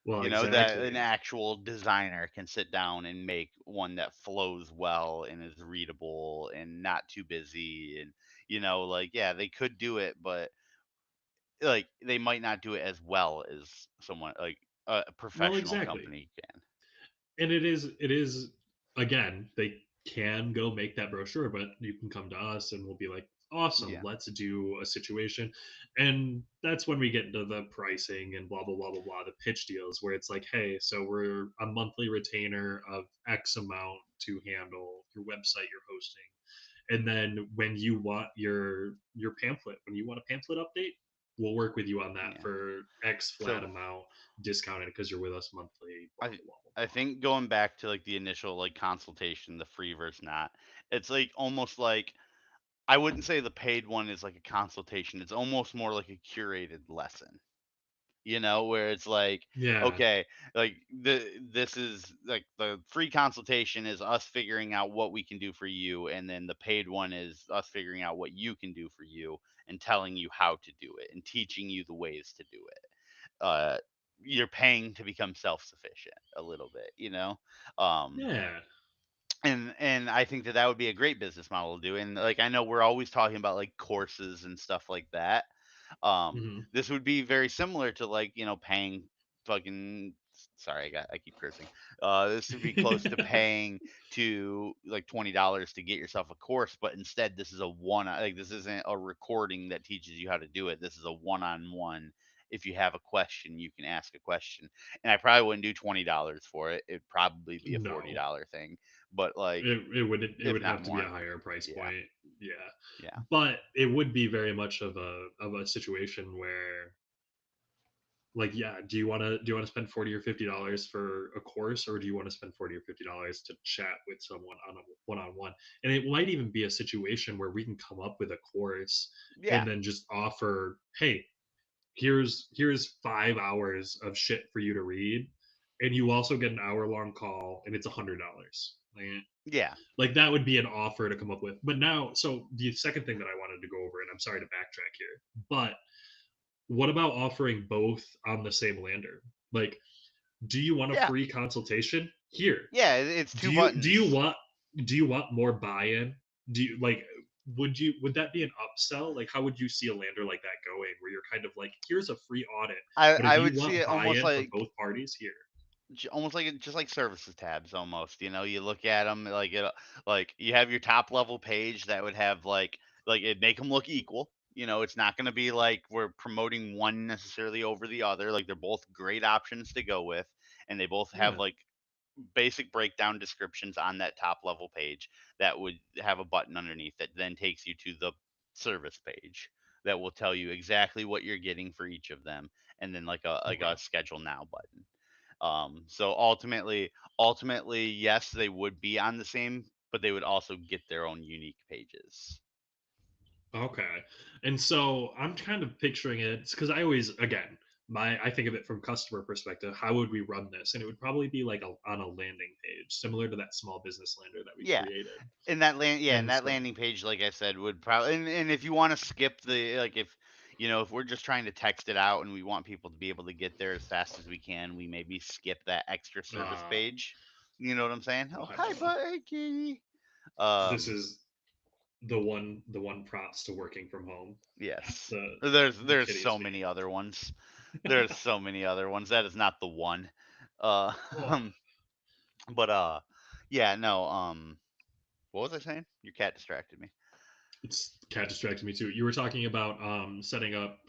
[SPEAKER 1] Well,
[SPEAKER 2] That an
[SPEAKER 1] exactly.
[SPEAKER 2] actual designer can sit down and make one that flows well and is readable and not too busy. And, like, yeah, they could do it, but like, they might not do it as well as someone like a
[SPEAKER 1] Well,
[SPEAKER 2] professional
[SPEAKER 1] exactly.
[SPEAKER 2] company can.
[SPEAKER 1] And it is again, they can go make that brochure, but you can come to us and we'll be like, awesome,
[SPEAKER 2] Yeah.
[SPEAKER 1] let's do a situation. And that's when we get into the pricing and blah blah blah blah blah, the pitch deals where it's like, hey, so we're a monthly retainer of X amount to handle your website you're hosting. And then when you want your pamphlet, when you want a pamphlet update, we'll work with you on that
[SPEAKER 2] Yeah.
[SPEAKER 1] for X flat
[SPEAKER 2] So
[SPEAKER 1] amount discounted because you're with us monthly, blah
[SPEAKER 2] I
[SPEAKER 1] blah blah
[SPEAKER 2] I
[SPEAKER 1] blah
[SPEAKER 2] think going back to like the initial like consultation, the free versus not, it's like almost like I wouldn't say the paid one is like a consultation. It's almost more like a curated lesson, where it's like,
[SPEAKER 1] Yeah,
[SPEAKER 2] okay, like this is like the free consultation is us figuring out what we can do for you, and then the paid one is us figuring out what you can do for you and telling you how to do it and teaching you the ways to do it. uh you're paying to become self-sufficient a little bit, um
[SPEAKER 1] yeah.
[SPEAKER 2] and I think that would be a great business model to do. And like, I know we're always talking about like courses and stuff like that.
[SPEAKER 1] Mhm.
[SPEAKER 2] This would be very similar to like, paying fucking, sorry, I keep cursing. This would be close to paying to like $20 to get yourself a course, but instead this is a one, like, this isn't a recording that teaches you how to do it. This is a one-on-one. If you have a question, you can ask a question. And I probably wouldn't do $20 for it. It'd probably be a
[SPEAKER 1] No,
[SPEAKER 2] $40 thing, but like,
[SPEAKER 1] it
[SPEAKER 2] if
[SPEAKER 1] would
[SPEAKER 2] not
[SPEAKER 1] have to be a
[SPEAKER 2] more.
[SPEAKER 1] higher price
[SPEAKER 2] Yeah.
[SPEAKER 1] point. Yeah,
[SPEAKER 2] Yeah.
[SPEAKER 1] but it would be very much of a situation where, like, yeah, do you want to spend $40 or $50 for a course, or do you want to spend $40 or $50 to chat with someone on a one on one? And it might even be a situation where we can come up with a course
[SPEAKER 2] Yeah.
[SPEAKER 1] and then just offer, hey, here's 5 hours of shit for you to read, and you also get an hour long call, and it's $100.
[SPEAKER 2] Yeah.
[SPEAKER 1] Like that would be an offer to come up with. But now, so the second thing that I wanted to go over, and I'm sorry to backtrack here, but what about offering both on the same lander? Like, do you want a
[SPEAKER 2] Yeah.
[SPEAKER 1] free consultation? Here.
[SPEAKER 2] Yeah. It's
[SPEAKER 1] Do
[SPEAKER 2] two
[SPEAKER 1] you do you
[SPEAKER 2] buttons.
[SPEAKER 1] want do you want more buy-in? Do you like would that be an upsell? Like how would you see a lander like that going where you're kind of like, here's a free audit, but if
[SPEAKER 2] I
[SPEAKER 1] you
[SPEAKER 2] would see
[SPEAKER 1] want
[SPEAKER 2] it almost
[SPEAKER 1] buy-in from
[SPEAKER 2] like
[SPEAKER 1] both parties, here.
[SPEAKER 2] almost like just like services tabs almost. You look at them like it, like you have your top level page that would have like it make them look equal. It's not going to be like we're promoting one necessarily over the other. Like they're both great options to go with, and they both have
[SPEAKER 1] Yeah.
[SPEAKER 2] like basic breakdown descriptions on that top level page that would have a button underneath that then takes you to the service page that will tell you exactly what you're getting for each of them, and then like
[SPEAKER 1] Okay.
[SPEAKER 2] a schedule now button. So ultimately, yes, they would be on the same, but they would also get their own unique pages.
[SPEAKER 1] Okay. And so I'm kind of picturing it because I always, again, I think of it from customer perspective. How would we run this? And it would probably be like on a landing page, similar to that small business lander that we
[SPEAKER 2] Yeah,
[SPEAKER 1] created.
[SPEAKER 2] and
[SPEAKER 1] And
[SPEAKER 2] that
[SPEAKER 1] so,
[SPEAKER 2] landing page, like I said, would probably, and if you want to skip the, like, if if we're just trying to text it out and we want people to be able to get there as fast as we can, we maybe skip that extra service
[SPEAKER 1] uh,
[SPEAKER 2] page. You know what I'm saying? Oh, hi,
[SPEAKER 1] uh,
[SPEAKER 2] buddy, kitty.
[SPEAKER 1] this
[SPEAKER 2] Um,
[SPEAKER 1] is the one props to working from home.
[SPEAKER 2] yes.
[SPEAKER 1] The the
[SPEAKER 2] There's
[SPEAKER 1] kitties
[SPEAKER 2] so
[SPEAKER 1] being.
[SPEAKER 2] many other ones. There's so many other ones. That is not the one. Uh,
[SPEAKER 1] Oh,
[SPEAKER 2] um, but yeah, no. What was I saying? Your cat distracted me.
[SPEAKER 1] it's cat distracted me too. You were talking about setting up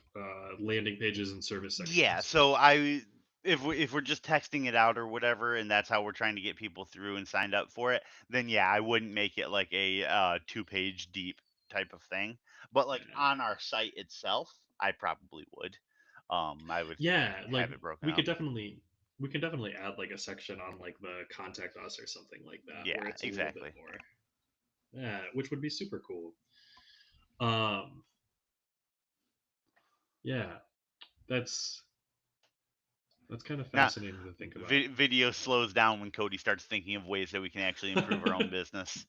[SPEAKER 1] landing pages and service
[SPEAKER 2] Yeah,
[SPEAKER 1] sections.
[SPEAKER 2] so I if we're just texting it out or whatever, and that's how we're trying to get people through and signed up for it, then yeah, I wouldn't make it like a two-page deep type of thing. But like
[SPEAKER 1] Yeah.
[SPEAKER 2] on our site itself, I probably would. I would
[SPEAKER 1] Yeah, like
[SPEAKER 2] have it broken
[SPEAKER 1] we
[SPEAKER 2] up.
[SPEAKER 1] could definitely we can definitely add like a section on like the contact us or something like that where
[SPEAKER 2] Yeah,
[SPEAKER 1] it's a little bit
[SPEAKER 2] exactly.
[SPEAKER 1] more. Yeah, which would be super cool. Um yeah, that's that's kind of
[SPEAKER 2] Now,
[SPEAKER 1] fascinating to think about.
[SPEAKER 2] video slows down when Cody starts thinking of ways that we can actually improve our own business.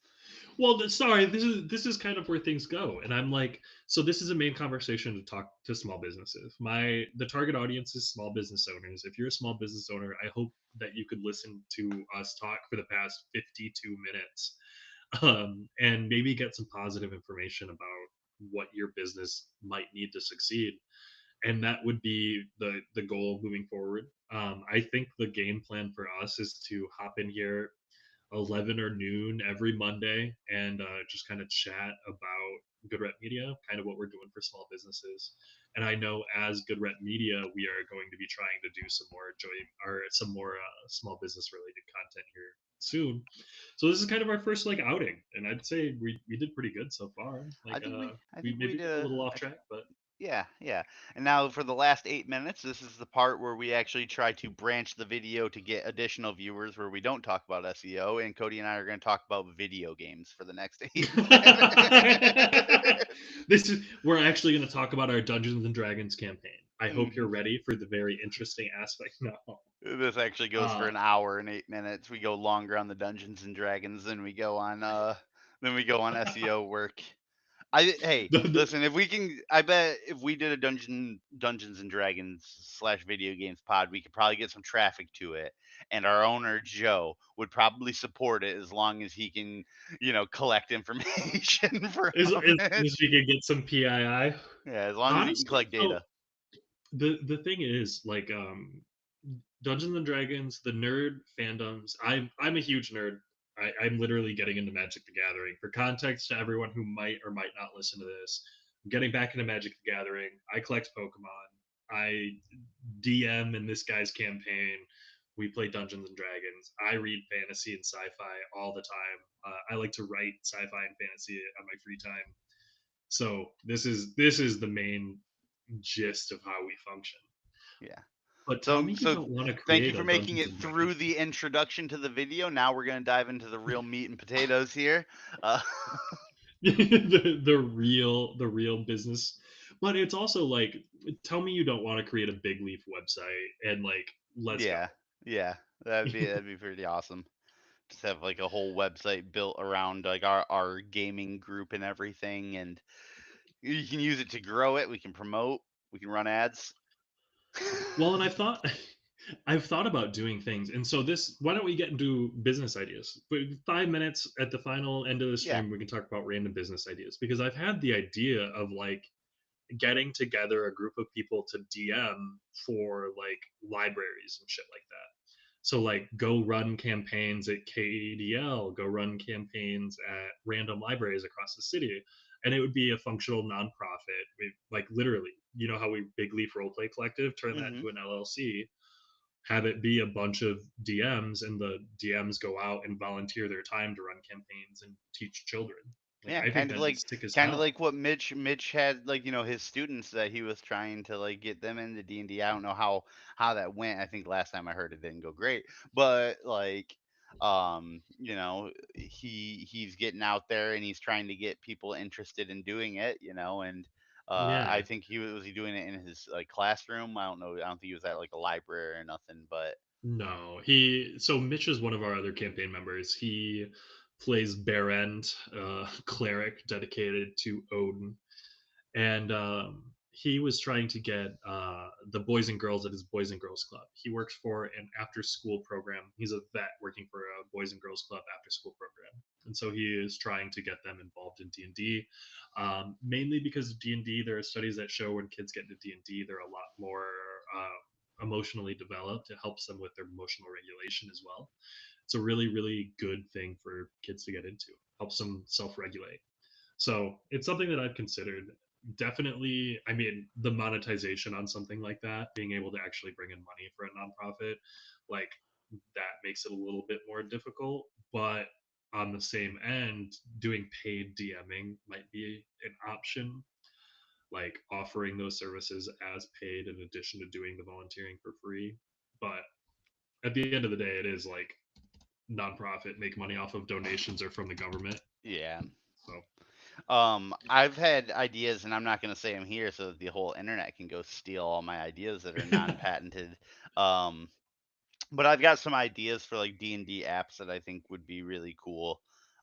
[SPEAKER 1] Well, sorry, this is kind of where things go, and I'm like, so this is a main conversation to talk to small businesses. The target audience is small business owners. If you're a small business owner, I hope that you could listen to us talk for the past 52 minutes, and maybe get some positive information about what your business might need to succeed, and that would be the goal moving forward. I think the game plan for us is to hop in here 11 or noon every Monday and just kind of chat about Good Rep Media, kind of what we're doing for small businesses. And I know as Good Rep Media, we are going to be trying to do some more some more small business related content here soon. So this is kind of our first like outing, and I'd say we did pretty good so far. Like
[SPEAKER 2] I
[SPEAKER 1] we
[SPEAKER 2] think we
[SPEAKER 1] maybe
[SPEAKER 2] did
[SPEAKER 1] went a little off track, but
[SPEAKER 2] yeah, yeah. And now for the last 8 minutes, this is the part where we actually try to branch the video to get additional viewers where we don't talk about SEO. And Cody and I are going to talk about video games for the next 8 minutes.
[SPEAKER 1] this is we're actually going to talk about our Dungeons and Dragons campaign. I hope
[SPEAKER 2] Mhm.
[SPEAKER 1] you're ready for the very interesting aspect now.
[SPEAKER 2] This actually goes for
[SPEAKER 1] Uh,
[SPEAKER 2] an hour and 8 minutes. We go longer on the Dungeons and Dragons than we go on SEO work. Hey,
[SPEAKER 1] the,
[SPEAKER 2] listen, if we can, I bet if we did a Dungeons and Dragons slash video games pod, we could probably get some traffic to it, and our owner Joe would probably support it as long as he can, collect information from it.
[SPEAKER 1] as we could get some PII.
[SPEAKER 2] Yeah, as long as he can
[SPEAKER 1] Honestly,
[SPEAKER 2] collect
[SPEAKER 1] so
[SPEAKER 2] data.
[SPEAKER 1] the thing is like Dungeons and Dragons, the nerd fandoms. I'm a huge nerd. I'm literally getting into Magic the Gathering. For context to everyone who might or might not listen to this, I'm getting back into Magic the Gathering. I collect Pokemon. I DM in this guy's campaign. We play Dungeons and Dragons. I read fantasy and sci-fi all the time. I like to write sci-fi and fantasy on my free time. So this is the main gist of how we function.
[SPEAKER 2] Yeah.
[SPEAKER 1] But tell
[SPEAKER 2] So
[SPEAKER 1] me you
[SPEAKER 2] so
[SPEAKER 1] don't want to
[SPEAKER 2] thank you
[SPEAKER 1] create
[SPEAKER 2] for
[SPEAKER 1] a
[SPEAKER 2] making
[SPEAKER 1] Dungeons
[SPEAKER 2] it
[SPEAKER 1] and
[SPEAKER 2] through
[SPEAKER 1] Dragons.
[SPEAKER 2] the introduction to the video. Now we're going to dive into the real meat and potatoes here. Uh,
[SPEAKER 1] The real business. But it's also like, tell me you don't want to create a big leaf website and like let's go.
[SPEAKER 2] yeah. Yeah. That'd be pretty awesome. Just have like a whole website built around like our gaming group and everything, and you can use it to grow it. We can promote. We can run ads.
[SPEAKER 1] Well, and I've thought about doing things. And so this why don't we get into business ideas? But 5 minutes at the final end of the
[SPEAKER 2] Yeah.
[SPEAKER 1] stream, we can talk about random business ideas because I've had the idea of like getting together a group of people to DM for like libraries and shit like that. So like go run campaigns at KDL, go run campaigns at random libraries across the city. And it would be a functional nonprofit. Like literally, you know how we Big Leaf Roleplay Collective turned that
[SPEAKER 2] Hmm.
[SPEAKER 1] into an LLC. have it be a bunch of DMs, and the DMs go out and volunteer their time to run campaigns and teach children. Like,
[SPEAKER 2] Yeah,
[SPEAKER 1] I think that'd be sick as
[SPEAKER 2] kind of
[SPEAKER 1] hell.
[SPEAKER 2] like what Mitch had, like, his students that he was trying to like get them into D&D. I don't know how that went. I think last time I heard it didn't go great, but like, he's getting out there and he's trying to get people interested in doing it, and I
[SPEAKER 1] Yeah.
[SPEAKER 2] think he doing it in his like classroom. I don't know. I don't think he was at like a library or nothing, but
[SPEAKER 1] No, he so Mitch is one of our other campaign members. He plays Berend, cleric dedicated to Odin, and he was trying to get the boys and girls at his Boys and Girls Club. He works for an after-school program. He's a vet working for a Boys and Girls Club after-school program, and so he is trying to get them involved in D&D. Mainly because of D&D, there are studies that show when kids get into D&D, they're a lot more emotionally developed. It helps them with their emotional regulation as well. It's a really, really good thing for kids to get into. Helps them self-regulate. So it's something that I've considered. Definitely, I mean, the monetization on something like that, being able to actually bring in money for a nonprofit, like that makes it a little bit more difficult. But on the same end, doing paid DMing might be an option, like offering those services as paid in addition to doing the volunteering for free. But at the end of the day, it is like nonprofit, make money off of donations or from the government.
[SPEAKER 2] yeah.
[SPEAKER 1] So
[SPEAKER 2] I've had ideas, and I'm not going to say I'm here so that the whole internet can go steal all my ideas that are non-patented. Um, but I've got some ideas for like D&D apps that I think would be really cool.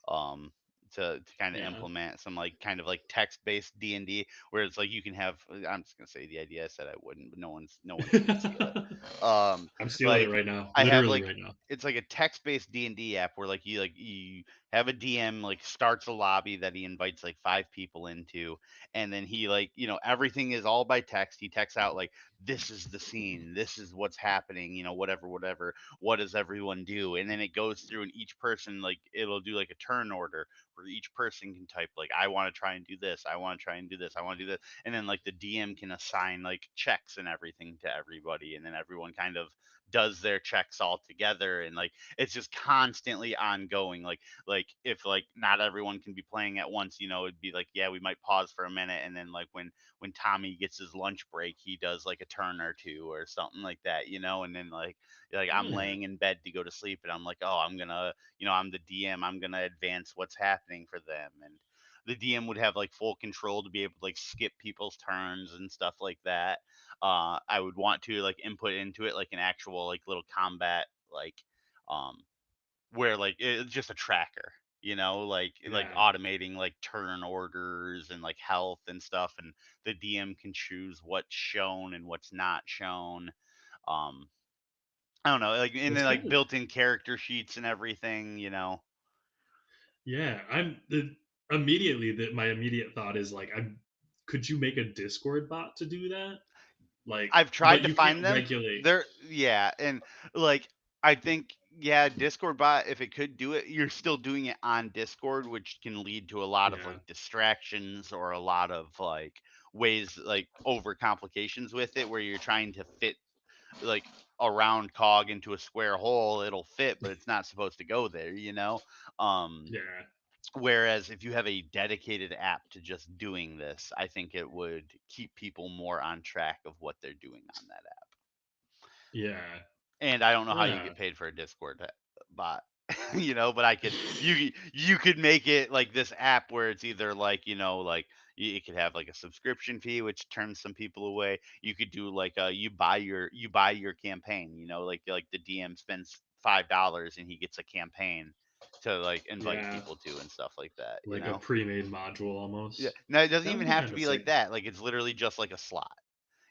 [SPEAKER 2] Um, to kind of
[SPEAKER 1] yeah.
[SPEAKER 2] implement some like kind of like text-based D&D where it's like you can have. I'm just gonna say the idea. I said I wouldn't, but no one's gonna steal it. Um,
[SPEAKER 1] I'm stealing it
[SPEAKER 2] like
[SPEAKER 1] right now.
[SPEAKER 2] I have
[SPEAKER 1] Literally
[SPEAKER 2] like
[SPEAKER 1] right now.
[SPEAKER 2] it's like a text-based D&D app where like you have a DM like starts a lobby that he invites like 5 people into, and then he like everything is all by text. He texts out like this is the scene, this is what's happening, whatever, what does everyone do, and then it goes through and each person like it'll do like a turn order where each person can type like I want to try and do this, I want to try and do this, I want to do this, and then like the DM can assign like checks and everything to everybody, and then everyone kind of does their checks all together, and like it's just constantly ongoing. Like if like not everyone can be playing at once, it'd be like yeah we might pause for a minute, and then like when Tommy gets his lunch break, he does like a turn or two or something like that, and then like I'm
[SPEAKER 1] Yeah.
[SPEAKER 2] laying in bed to go to sleep, and I'm like, oh, I'm gonna, I'm the DM, I'm gonna advance what's happening for them, and the DM would have like full control to be able to like skip people's turns and stuff like that. I would want to like input into it like an actual like little combat like um where like it's just a tracker, like
[SPEAKER 1] Yeah.
[SPEAKER 2] automating like turn orders and like health and stuff, and the DM can choose what's shown and what's not shown. um I don't know, like, and
[SPEAKER 1] That's
[SPEAKER 2] then
[SPEAKER 1] kind
[SPEAKER 2] like
[SPEAKER 1] of
[SPEAKER 2] built-in character sheets and everything.
[SPEAKER 1] yeah. Immediately that my immediate thought is like I could you make a Discord bot to do that? Like,
[SPEAKER 2] I've tried
[SPEAKER 1] but
[SPEAKER 2] to
[SPEAKER 1] you can't
[SPEAKER 2] find them.
[SPEAKER 1] regulate.
[SPEAKER 2] They're yeah, and like I think yeah, Discord bot if it could do it, you're still doing it on Discord, which can lead to a lot of
[SPEAKER 1] Yeah.
[SPEAKER 2] like distractions or a lot of like ways like over complications with it where you're trying to fit like a round cog into a square hole, it'll fit, but it's not supposed to go there. Um
[SPEAKER 1] Yeah.
[SPEAKER 2] Whereas if you have a dedicated app to just doing this, I think it would keep people more on track of what they're doing on that app.
[SPEAKER 1] Yeah.
[SPEAKER 2] And I don't know how you
[SPEAKER 1] Yeah.
[SPEAKER 2] get paid for a Discord bot, but you could make it like this app where it's either like, like it could have like a subscription fee which turns some people away. You could do like you buy your campaign, like the DM spends $5 and he gets a campaign to like invite
[SPEAKER 1] Yeah.
[SPEAKER 2] people to and stuff like that.
[SPEAKER 1] Like a pre-made module
[SPEAKER 2] Yeah.
[SPEAKER 1] almost.
[SPEAKER 2] No, it doesn't
[SPEAKER 1] That would
[SPEAKER 2] even
[SPEAKER 1] be
[SPEAKER 2] have to
[SPEAKER 1] kind of
[SPEAKER 2] be
[SPEAKER 1] sick.
[SPEAKER 2] like that. Like it's literally just like a slot.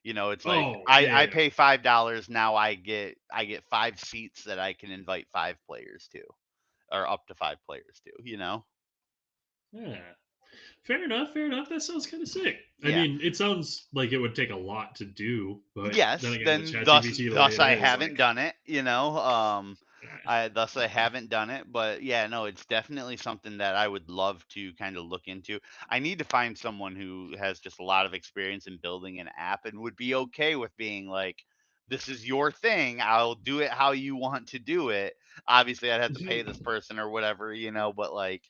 [SPEAKER 2] It's like
[SPEAKER 1] Oh,
[SPEAKER 2] I
[SPEAKER 1] yeah.
[SPEAKER 2] pay $5 now. I get 5 seats that I can invite 5 players to, or up to 5 players to.
[SPEAKER 1] Yeah. Fair enough. Fair enough. That sounds kind of sick. I
[SPEAKER 2] Yeah.
[SPEAKER 1] mean, it sounds like it would take a lot to do, but then
[SPEAKER 2] Yes.
[SPEAKER 1] again, with
[SPEAKER 2] Then thus
[SPEAKER 1] ChatGPT the way
[SPEAKER 2] thus
[SPEAKER 1] it
[SPEAKER 2] I
[SPEAKER 1] is, like,
[SPEAKER 2] haven't done it.
[SPEAKER 1] eh,
[SPEAKER 2] I haven't done it, but yeah, no, it's definitely something that I would love to kind of look into. I need to find someone who has just a lot of experience in building an app and would be okay with being like this is your thing. I'll do it how you want to do it. Obviously, I'd have to pay this person or whatever, but like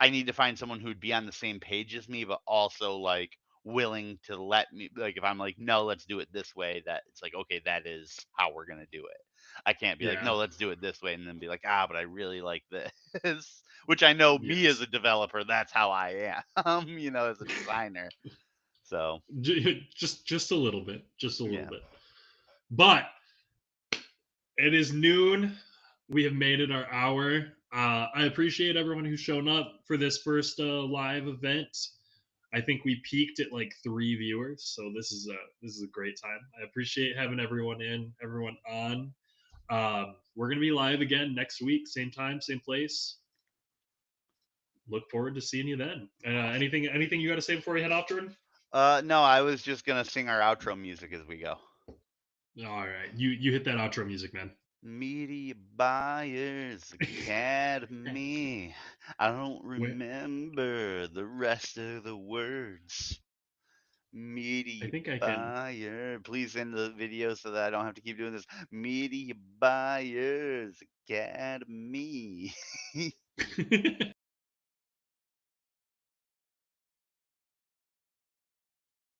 [SPEAKER 2] I need to find someone who'd be on the same page as me, but also like willing to let me like if I'm like, no, let's do it this way, that it's like, okay, that is how we're gonna do it. I can't be like,
[SPEAKER 1] Yeah.
[SPEAKER 2] no, let's do it this way, and then be like, but I really like this. Which I know me as
[SPEAKER 1] Yes.
[SPEAKER 2] a developer, that's how I am, as a designer. So
[SPEAKER 1] Just a little bit. Just a little
[SPEAKER 2] yeah.
[SPEAKER 1] bit. But it is noon. We have made it our hour. I appreciate everyone who's shown up for this first live event. I think we peaked at like 3 viewers, so this is a great time. I appreciate having everyone on. We're gonna be live again next week, same time, same place. Look forward to seeing you then.
[SPEAKER 2] Awesome.
[SPEAKER 1] Anything you got to say before we head off, Jordan?
[SPEAKER 2] No, I was just gonna sing our outro music as we go.
[SPEAKER 1] All right, you hit that outro music, man.
[SPEAKER 2] Media Buyers Academy. I don't remember the rest of the words.
[SPEAKER 1] I
[SPEAKER 2] Media
[SPEAKER 1] think I can.
[SPEAKER 2] buyer. Please end the video so that I don't have to keep doing this. Media Buyers Academy.